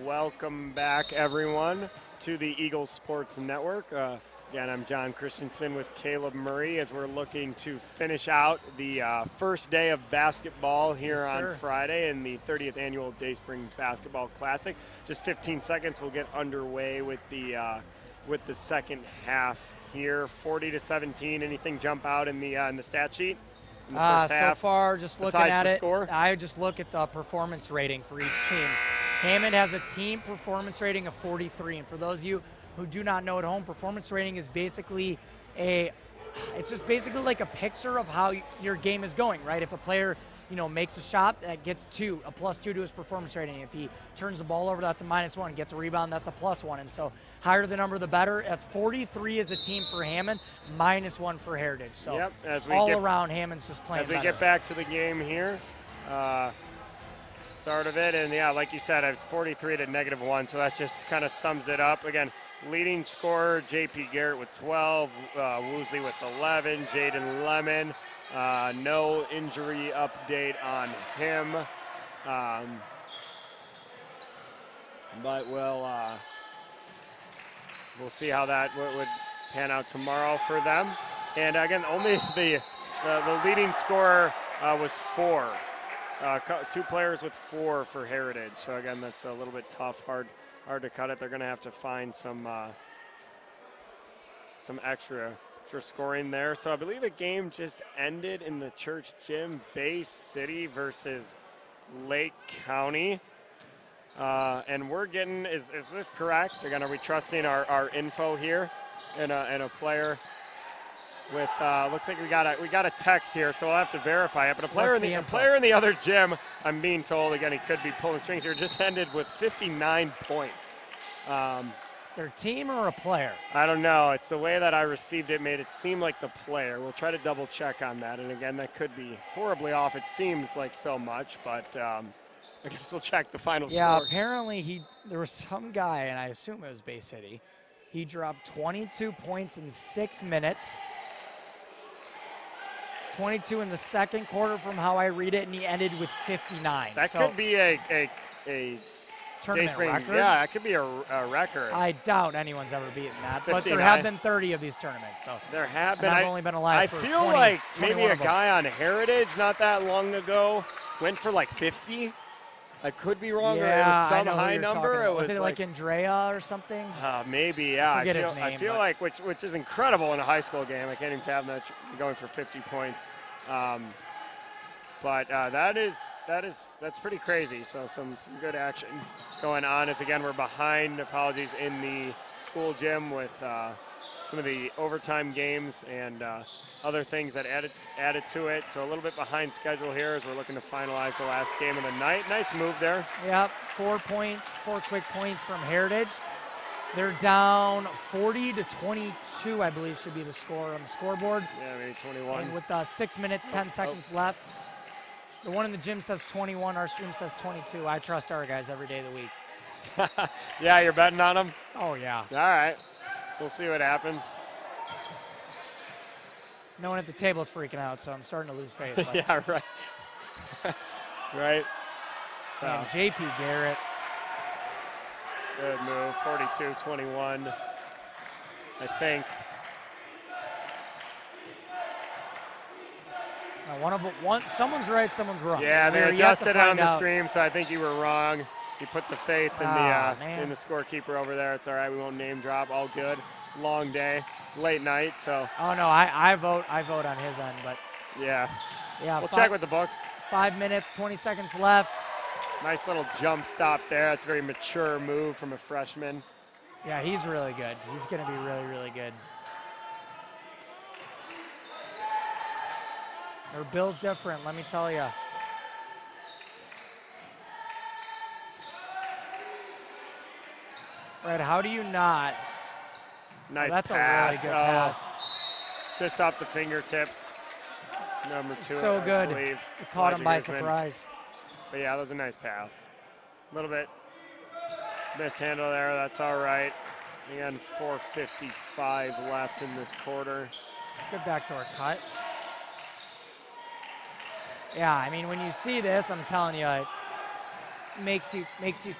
Welcome back, everyone, to the Eagles Sports Network. Again, I'm John Christensen with Caleb Murray as we're looking to finish out the first day of basketball here on Friday in the 30th Annual Dayspring Basketball Classic. Just 15 seconds, we'll get underway with the second half here. 40-17. Anything jump out in the stat sheet? In the first half, so far, just looking at it, score? I just look at the performance rating for each team. Hammond has a team performance rating of 43, and for those of you who do not know at home, performance rating is basically it's just basically like a picture of how your game is going, right? If a player, makes a shot, that gets a +2 to his performance rating. If he turns the ball over, that's a -1. Gets a rebound, that's a +1. And so higher the number, the better. That's 43 as a team for Hammond, -1 for Heritage. So yep, around, Hammond's just playing better. As we get back to the game here, start of it, and yeah, like you said, it's 43 to -1, so that just kind of sums it up. Again, leading scorer J.P. Garrett with 12, Woosley with 11, Jaden Lemon, no injury update on him, but we'll see how that would pan out tomorrow for them. And again, only the leading scorer was 4. 2 players with 4 for Heritage. So again, that's a little bit tough, hard to cut it. They're going to have to find some extra scoring there. So I believe a game just ended in the church gym, Bay City versus Lake County. And we're getting, is this correct? Again, are we trusting our info here and a player? With looks like we got a text here, so we'll have to verify it. But a player in the other gym, I'm being told, again, he could be pulling strings here, just ended with 59 points. Their team or a player? I don't know. It's the way that I received it made it seem like the player. We'll try to double check on that. And again, that could be horribly off. It seems like so much, but I guess we'll check the final score. Yeah, apparently there was some guy, and I assume it was Bay City. He dropped 22 points in 6 minutes. 22 in the second quarter from how I read it, and he ended with 59. That could be a tournament record? Yeah, that could be a record. I doubt anyone's ever beaten that, but there have been 30 of these tournaments. So there have been. I've only been alive for 20, I feel like maybe a of them. guy on Heritage not that long ago went for like 50. I could be wrong, or it was some high number. Was it like Andrea or something? Maybe, yeah. I forget his name, I feel like, which is incredible in a high school game. I can't even have that going for 50 points. But that's pretty crazy. So some good action going on. As again, we're behind. Apologies in the school gym with some of the overtime games and other things that added to it. So a little bit behind schedule here as we're looking to finalize the last game of the night. Nice move there. Yep, 4 points, 4 quick points from Heritage. They're down 40-22, I believe should be the score on the scoreboard. Yeah, maybe 21. And with 6 minutes, 10 seconds left. The one in the gym says 21, our stream says 22. I trust our guys every day of the week. Yeah, you're betting on them? Oh, yeah. All right. We'll see what happens. No one at the table is freaking out, so I'm starting to lose faith. But. Yeah, right. Right. So. And J.P. Garrett. Good move, 42-21, I think. Someone's right, someone's wrong. Yeah, they adjusted it on the stream, so I think you were wrong. You put the faith in the scorekeeper over there. It's all right. We won't name drop. All good. Long day, late night. So. Oh no, I vote on his end, but. Yeah. Yeah. We'll check with the books. 5 minutes, 20 seconds left. Nice little jump stop there. That's a very mature move from a freshman. Yeah, he's really good. He's going to be really, really good. They're built different, let me tell you. Right, how do you not? Nice that's pass. a really good pass. Just off the fingertips. Number 2, So I good. believe. It caught him by Guzman. surprise. But yeah, that was a nice pass. A little bit mishandle there, that's all right. Again, 4:55 left in this quarter. Good backdoor cut. Yeah, I mean, when you see this, I'm telling you, it makes you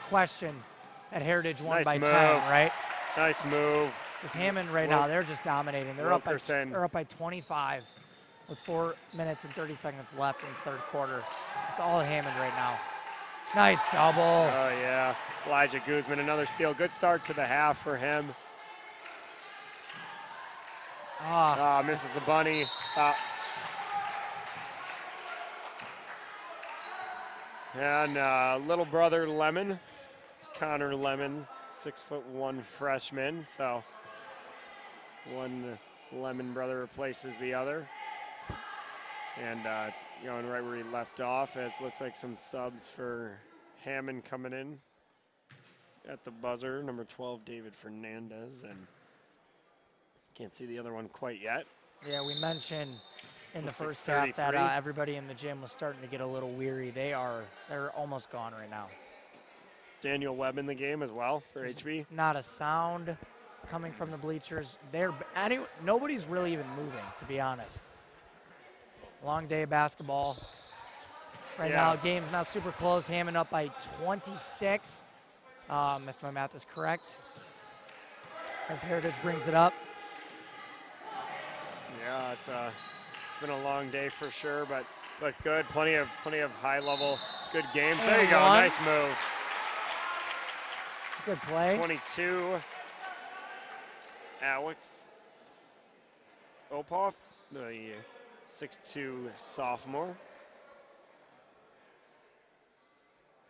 question that Heritage won by 10, right? Nice move. Because Hammond right now, they're just dominating. They're up by 25 with 4 minutes and 30 seconds left in the third quarter. It's all Hammond right now. Nice double. Oh, yeah. Elijah Guzman, another steal. Good start to the half for him. Misses the bunny. And little brother Lemon, Connor Lemon, 6'1" freshman. So one Lemon brother replaces the other. And going right where he left off, as looks like some subs for Hammond coming in at the buzzer. Number 12, David Fernandez, and can't see the other one quite yet. Yeah, we mentioned in the first like half that everybody in the gym was starting to get a little weary. They're almost gone right now. Daniel Webb in the game as well for HB. Not a sound coming from the bleachers. Nobody's really even moving, to be honest. Long day of basketball. Right now, game's not super close. Hammond up by 26, if my math is correct. As Heritage brings it up. Yeah, it's been a long day for sure, but good. Plenty of high level good games. There you go. Nice move. It's a good play. 22. Alex Opoff, the 6'2" sophomore.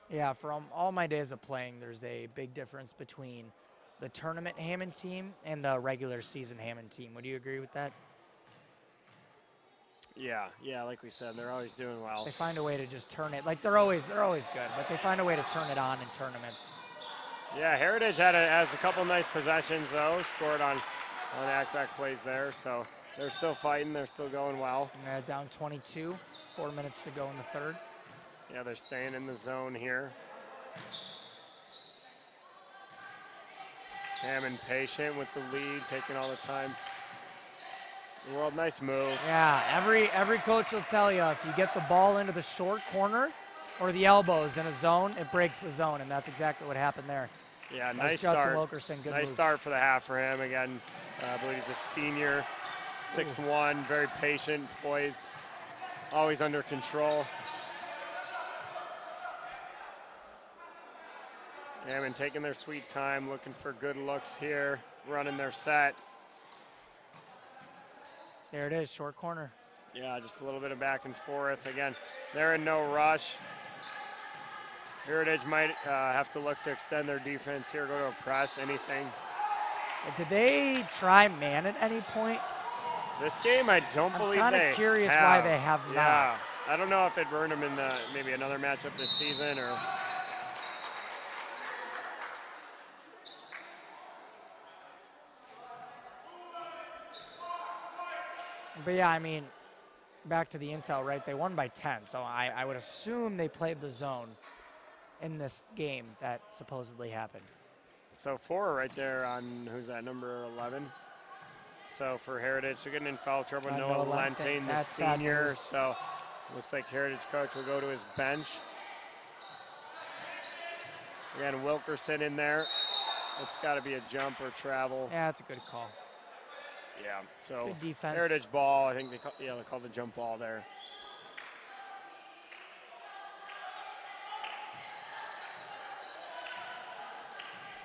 Yeah, from all my days of playing, there's a big difference between the tournament Hammond team and the regular season Hammond team. Would you agree with that? Yeah, like we said, they're always doing well. They find a way to just turn it. Like they're always good, but they find a way to turn it on in tournaments. Yeah, Heritage has a couple nice possessions though, scored on act plays there, so they're still fighting, they're still going well. Down 22, 4 minutes to go in the third. Yeah, they're staying in the zone here. Hammond patient with the lead, taking all the time. Well, nice move. Yeah, every coach will tell you if you get the ball into the short corner or the elbows in a zone, it breaks the zone, and that's exactly what happened there. Yeah, nice start. Wilkerson, good nice move. Start for the half for him. Again, I believe he's a senior, 6'1", very patient, poised, always under control. Hammond taking their sweet time, looking for good looks here, running their set. There it is, short corner. Yeah, just a little bit of back and forth. Again, they're in no rush. Heritage might have to look to extend their defense here, go to a press, anything. Did they try man at any point? This game, I don't believe they have. I'm kind of curious why they have not. Yeah, I don't know if it burned them in maybe another matchup this season or. But yeah, I mean, back to the intel, right? They won by 10, so I would assume they played the zone in this game that supposedly happened. So 4 right there on, who's that, number 11? So for Heritage, they're getting in foul trouble. Noah Lentine, the senior. So looks like Heritage coach will go to his bench. Again, Wilkerson in there. It's got to be a jump or travel. Yeah, that's a good call. Yeah, so good defense. Heritage ball, I think they call the jump ball there.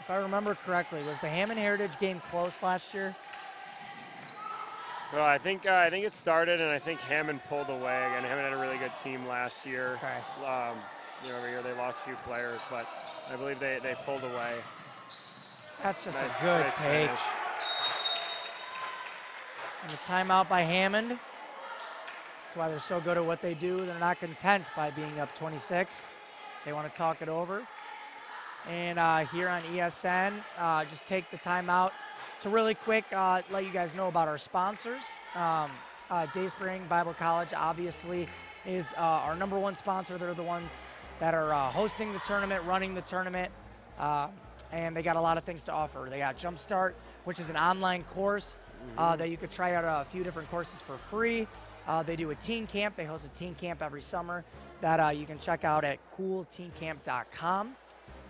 If I remember correctly, was the Hammond Heritage game close last year? Well, I think it started, and I think Hammond pulled away. Again, Hammond had a really good team last year. Okay. over here. They lost a few players, but I believe they pulled away. That's just Nice, a good nice take. finish. And a timeout by Hammond. That's why they're so good at what they do. They're not content by being up 26. They want to talk it over. And here on ESN, just take the timeout to really quick let you guys know about our sponsors. Dayspring Bible College obviously is our #1 sponsor. They're the ones that are hosting the tournament, running the tournament, and they got a lot of things to offer. They got Jumpstart, which is an online course that you could try out a few different courses for free. They do a teen camp. They host a teen camp every summer that you can check out at coolteencamp.com.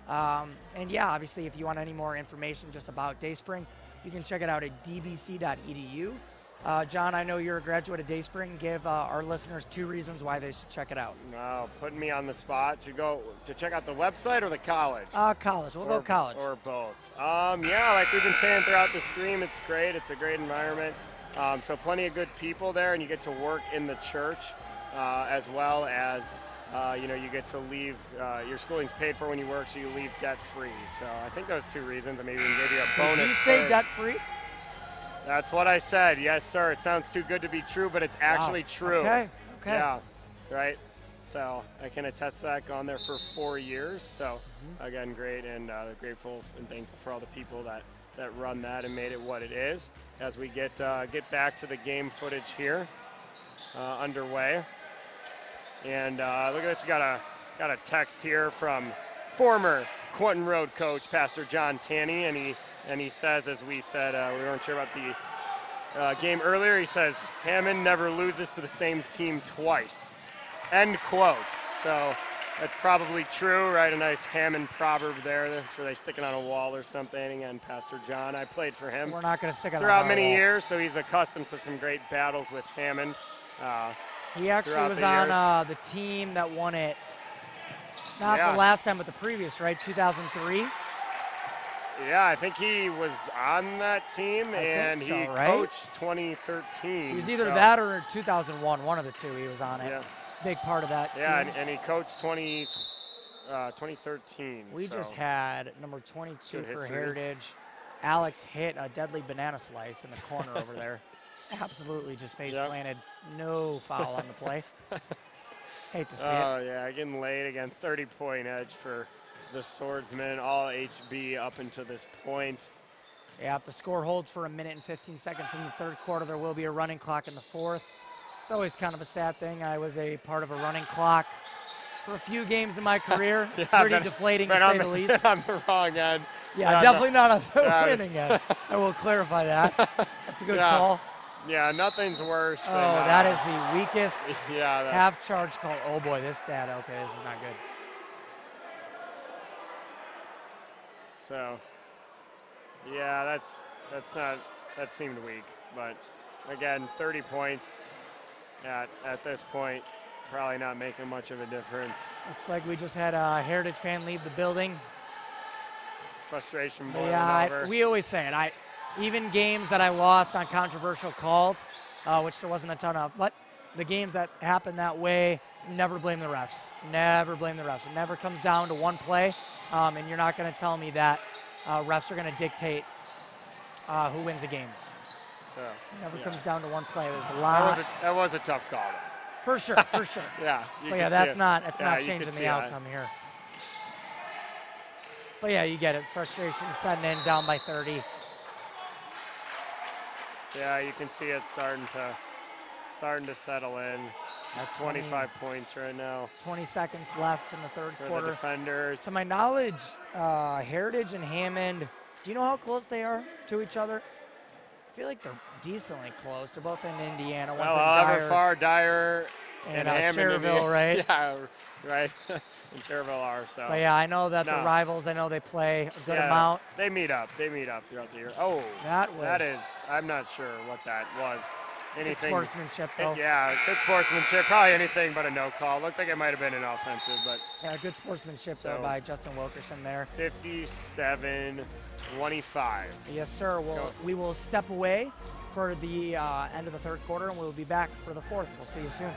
And yeah, obviously, if you want any more information just about Dayspring, you can check it out at dbc.edu. John, I know you're a graduate of Dayspring. Give our listeners 2 reasons why they should check it out. No, putting me on the spot. Should go to check out the website or the college? College. We'll go college. Or both. Yeah, like we've been saying throughout the stream, it's great. It's a great environment. So plenty of good people there, and you get to work in the church as well as you get to leave. Your schooling's paid for when you work, so you leave debt-free. So I think those 2 reasons, and maybe we can give you a bonus. Did you say debt-free? That's what I said. Yes, sir. It sounds too good to be true, but it's actually true. Okay. Yeah, right. So I can attest to that. Gone there for 4 years. So again, great, and grateful and thankful for all the people that run that and made it what it is. As we get back to the game footage here underway, and look at this. We got a text here from former Quentin Road coach Pastor John Tanney, and he says, as we said, we weren't sure about the game earlier. He says Hammond never loses to the same team twice. End quote. So that's probably true, right? A nice Hammond proverb there. That's where they stick it on a wall or something. And Pastor John, I played for him. We're not going to stick it throughout on many wall. years, so he's accustomed to some great battles with Hammond. He actually was on the team that won it. Not the last time, but the previous, right? 2003. Yeah, I think he was on that team, and he coached 2013. He was either that or 2001, one of the 2. He was on it. Yeah. Big part of that team. And he coached 2013. We just had number 22 for Heritage. Alex hit a deadly banana slice in the corner over there. Absolutely just face planted. No foul on the play. Hate to see it. Oh, yeah, getting late again. 30-point edge for the Swordsman, all HB up until this point. Yeah, if the score holds for 1 minute and 15 seconds in the 3rd quarter, there will be a running clock in the 4th. It's always kind of a sad thing. I was a part of a running clock for a few games in my career. Pretty deflating, to say the least. On the wrong end. Yeah, definitely not on the winning end. I will clarify that. That's a good call. Yeah, nothing's worse than... that is the weakest half charge call. Oh, boy, this stat. Okay, this is not good. So, yeah, that seemed weak. But, again, 30 points at this point, probably not making much of a difference. Looks like we just had a Heritage fan leave the building. Frustration boiling over. We always say it. Even games that I lost on controversial calls, which there wasn't a ton of, but the games that happen that way, never blame the refs. Never blame the refs. It never comes down to one play, and you're not going to tell me that refs are going to dictate who wins a game. So it never comes down to one play. There's a lot. That was a tough call, though. For sure. Yeah. But yeah, that's not changing the outcome here. But yeah, you get it. Frustration setting in, down by 30. Yeah, you can see it starting to settle in. Just 25 points right now. 20 seconds left in the 3rd quarter. The defenders. To my knowledge, Heritage and Hammond, do you know how close they are to each other? I feel like they're decently close. They're both in Indiana. One's in Dyer and Hammond. Schererville, right? Yeah, right. And Schererville are, so. But yeah, I know that the rivals, I know they play a good amount. They meet up throughout the year. Oh, that is, I'm not sure what that was. Anything. Good sportsmanship, though. Good sportsmanship. Probably anything but a no call. Looked like it might have been an offensive, but. Yeah, good sportsmanship, though, by Justin Wilkerson there. 57-25. Yes, sir. We will step away for the end of the 3rd quarter, and we'll be back for the 4th. We'll see you soon.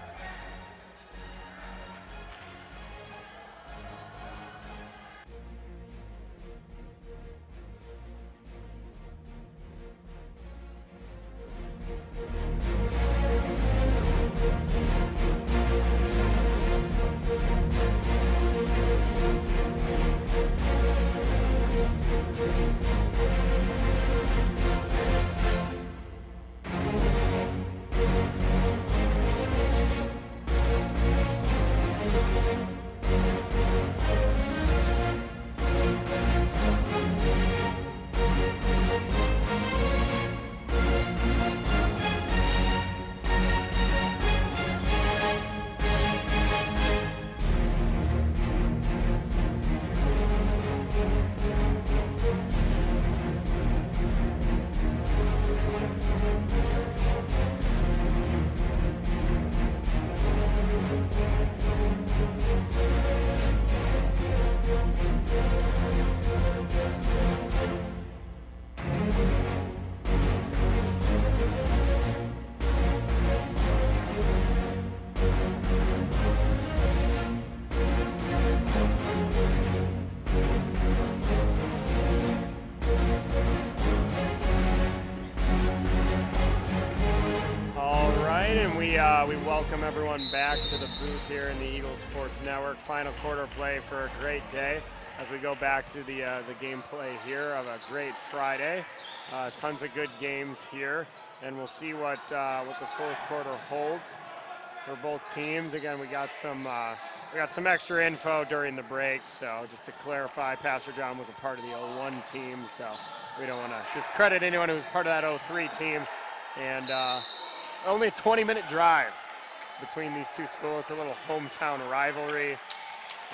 we welcome everyone back to the booth here in the Eagles Sports Network. Final quarter play for a great day as we go back to the gameplay here of a great Friday. Tons of good games here, and we'll see what the fourth quarter holds for both teams. Again, we got some extra info during the break. So just to clarify, Pastor John was a part of the 01 team, so we don't want to discredit anyone who was part of that 03 team. And only a 20-minute drive between these two schools, a little hometown rivalry.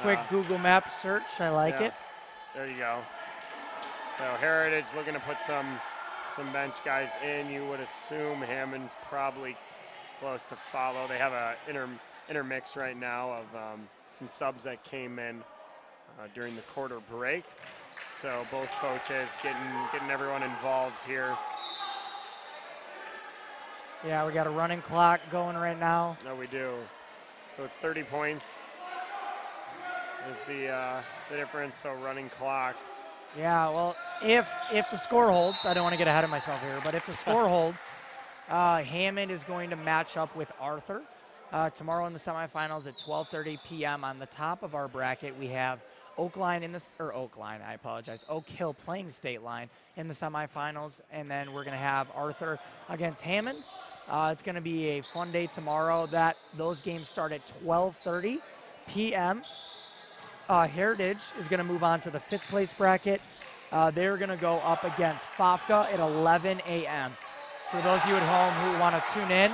Quick Google Maps search, I like it. There you go. So Heritage looking to put some bench guys in. You would assume Hammond's probably close to follow. They have a intermix right now of some subs that came in during the quarter break. So both coaches getting everyone involved here. Yeah, we got a running clock going right now. No, we do. So it's 30 points is the difference, so running clock. Yeah, well, if the score holds, I don't want to get ahead of myself here, but if the score holds, Hammond is going to match up with Arthur tomorrow in the semifinals at 12:30 p.m. On the top of our bracket, we have Oak Hill playing State Line in the semifinals, and then we're going to have Arthur against Hammond. It's going to be a fun day tomorrow. Those games start at 12:30 p.m. Heritage is going to move on to the fifth place bracket. They're going to go up against Fafka at 11 a.m. For those of you at home who want to tune in,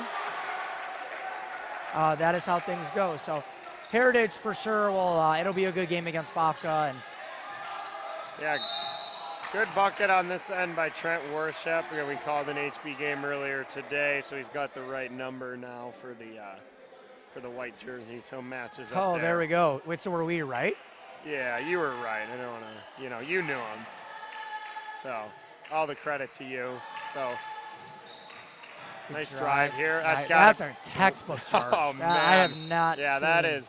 that is how things go. So Heritage for sure it'll be a good game against Fafka. And yeah, good bucket on this end by Trent Worship. We called an HB game earlier today, so he's got the right number now for the white jersey, so matches up there. Oh, there we go. Wait, so were we right? Yeah, you were right. I don't want to, you knew him. So all the credit to you. So nice drive here. That's our textbook charge. Oh, man. I have not seen.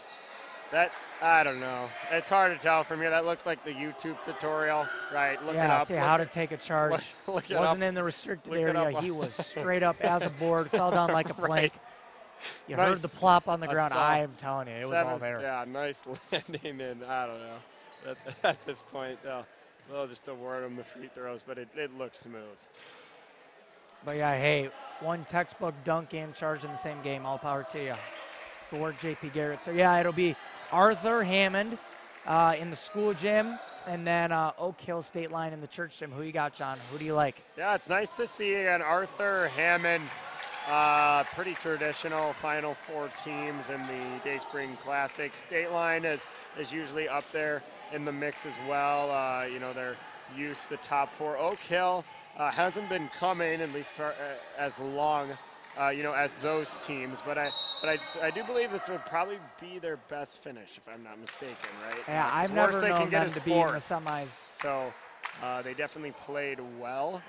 I don't know. It's hard to tell from here. That looked like the YouTube tutorial, right? Look it up. See how to take a charge. Look it Wasn't up. in the restricted area. He was straight up as a board, fell down like a plank. You heard the plop on the ground. I am telling you, it was all there. Yeah, nice landing, and I don't know. At this point, they'll just award him the free throws, but it looks smooth. But yeah, hey, one textbook dunk and charge in the same game. All power to you. Good work, JP Garrett. So yeah, it'll be Arthur Hammond in the school gym, and then Oak Hill State Line in the church gym. Who you got, John? Who do you like? Yeah, it's nice to see again Arthur Hammond. Pretty traditional Final Four teams in the Day Spring Classic. State Line is usually up there in the mix as well. They're used to the top four. Oak Hill hasn't been coming at least as long, as those teams. But I do believe this would probably be their best finish, if I'm not mistaken, right? Yeah, I've never known them to be in the semis. So they definitely played well.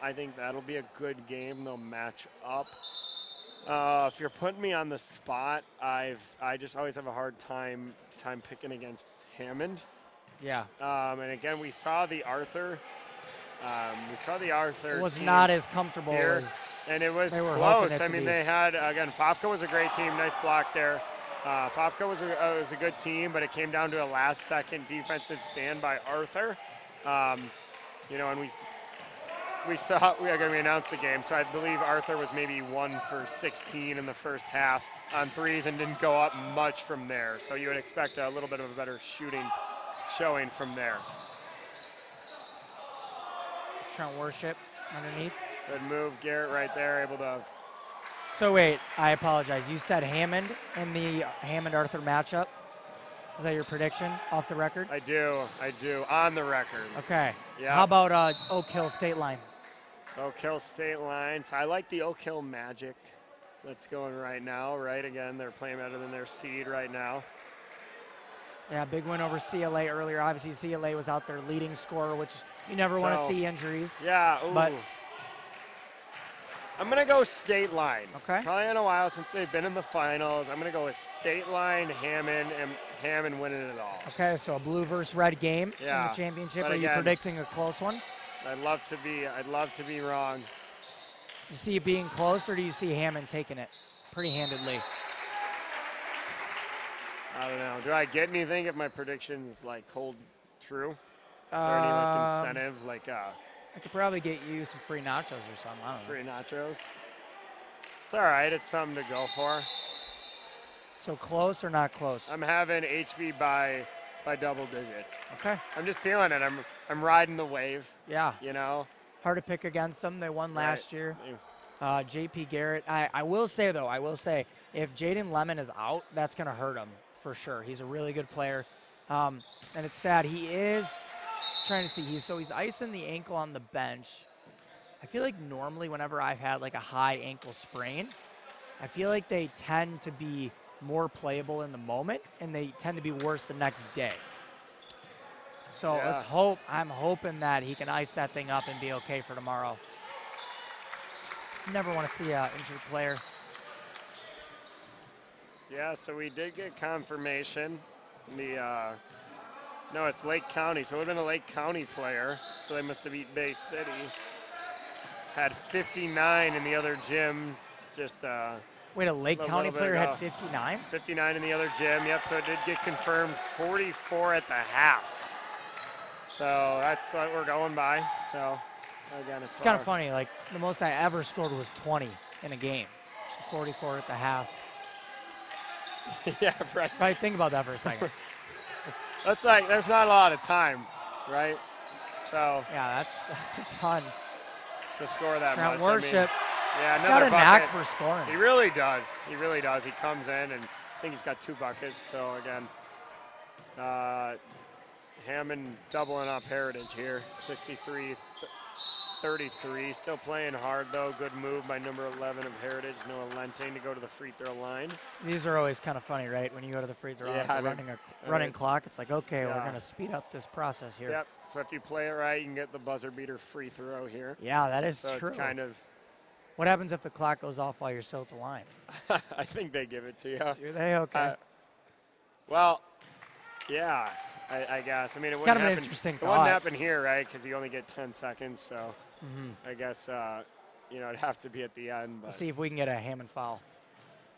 I think that'll be a good game. They'll match up. If you're putting me on the spot, I just always have a hard time picking against Hammond. Yeah. And again, we saw the Arthur. It was not as comfortable here, as and it was they were close. hoping it to be. They had Fafka was a great team. Nice block there. Fafka was a good team, but it came down to a last-second defensive stand by Arthur. And we announced the game, so I believe Arthur was maybe 1 for 16 in the first half on threes and didn't go up much from there. So you would expect a little bit of a better shooting showing from there. Trent Worship underneath. Good move, Garrett right there, able to. So wait, I apologize. You said Hammond in the Hammond-Arthur matchup. Is that your prediction off the record? I do, on the record. Okay. Yeah. How about Oak Hill State Line? Oak Hill State Line. So I like the Oak Hill Magic that's going right now, right? Again, they're playing better than their seed right now. Yeah, big win over CLA earlier. Obviously, CLA was out there leading scorer, which you never want to see injuries. Yeah, but I'm going to go State Line. Okay. Probably been a while since they've been in the finals. I'm going to go with State Line, Hammond, and Hammond winning it all. Okay, so a blue versus red game in the championship. Are you predicting a close one? I'd love to be wrong. You see it being close, or do you see Hammond taking it pretty handedly. I don't know. Do I get anything if my predictions like hold true? Is there any like incentive, like I could probably get you some free nachos or something. I don't know. free nachos? It's all right. It's something to go for. So close or not close? I'm having HB by double digits. Okay. I'm just feeling it. I'm riding the wave. Yeah. You know. Hard to pick against them. They won last year. Yeah. JP Garrett. I will say though, if Jaden Lemon is out, that's going to hurt him for sure. He's a really good player, and it's sad. He is trying to see. He's icing the ankle on the bench. I feel like normally whenever I've had like a high ankle sprain, I feel like they tend to be more playable in the moment, and they tend to be worse the next day. So let's hope. I'm hoping that he can ice that thing up and be okay for tomorrow. Never want to see an injured player. Yeah, so we did get confirmation. No, it's Lake County, so it would have been a Lake County player, so they must have beat Bay City. Had 59 in the other gym, just Wait, a Lake County player had 59? 59 in the other gym, yep, so it did get confirmed, 44 at the half. So that's what we're going by, so again, it's kind of funny, like the most I ever scored was 20 in a game, 44 at the half. Yeah, right. Probably think about that for a second. That's like, there's not a lot of time, right? So yeah, that's a ton. To score that Trent much. Worship. I mean, yeah, he's another got a bucket. knack for scoring. He really does. He really does. He comes in, and I think he's got 2 buckets. So again, Hammond doubling up Heritage here, 63-33. Still playing hard though. Good move by number 11 of Heritage, Noah Lenting, to go to the free throw line. These are always kind of funny, right? When you go to the free throw line, running clock. It's like, okay, we're gonna speed up this process here. Yep. So if you play it right, you can get the buzzer beater free throw here. Yeah, that is so true. It's kind of. What happens if the clock goes off while you're still at the line? I think they give it to you. Do they? Okay. Well, yeah, I guess. I mean, it it's wouldn't kind of happen. An interesting it thought. wouldn't happen here, right? Because you only get 10 seconds. So I guess it'd have to be at the end. But. We'll see if we can get a Hammond foul.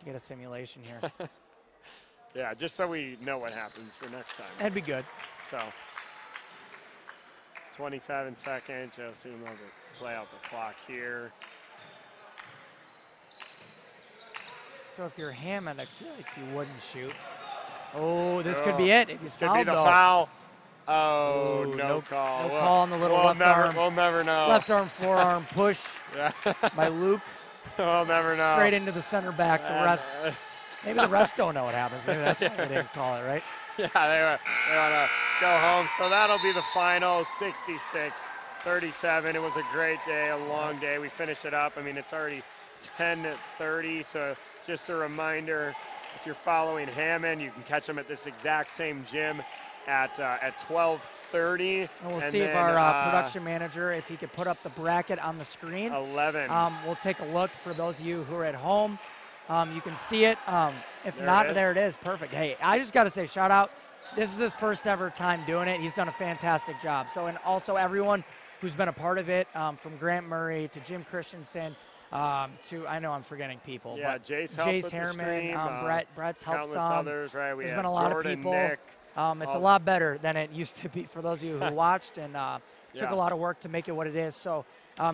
Get a simulation here. Yeah, just so we know what happens for next time. That'd be good. So 27 seconds. You'll see they'll just play out the clock here. So if you're Hammond, I feel like you wouldn't shoot. Oh, this could be it. If he's fouled, could be the foul. Oh, ooh, no call. No call on the little left arm. We'll never know. Left arm forearm push by Luke. We'll never know. Straight into the center back. The refs. Maybe the refs don't know what happens. Maybe that's why they didn't call it, right? Yeah, they want to go home. So that'll be the final, 66-37. It was a great day, a long day. We finished it up. I mean, it's already 10:30, so just a reminder, if you're following Hammond, you can catch them at this exact same gym at 12:30. And we'll see if our production manager, if he could put up the bracket on the screen. 11. We'll take a look for those of you who are at home. You can see it. If there not, it is. there it is. Perfect. Hey, I just got to say, shout out. This is his first ever time doing it. He's done a fantastic job. So, and also everyone who's been a part of it, from Grant Murray to Jim Christensen, to, I know I'm forgetting people. Yeah, but Jace Harriman, Brett's helped countless some. others, right? There's been a lot Jordan, of people. Nick, It's a lot better than it used to be for those of you who watched, and took a lot of work to make it what it is. So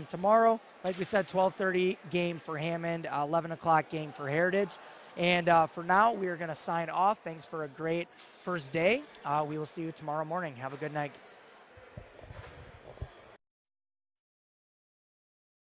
tomorrow, like we said, 12:30 game for Hammond, 11 o'clock game for Heritage. And for now, we are going to sign off. Thanks for a great first day. We will see you tomorrow morning. Have a good night.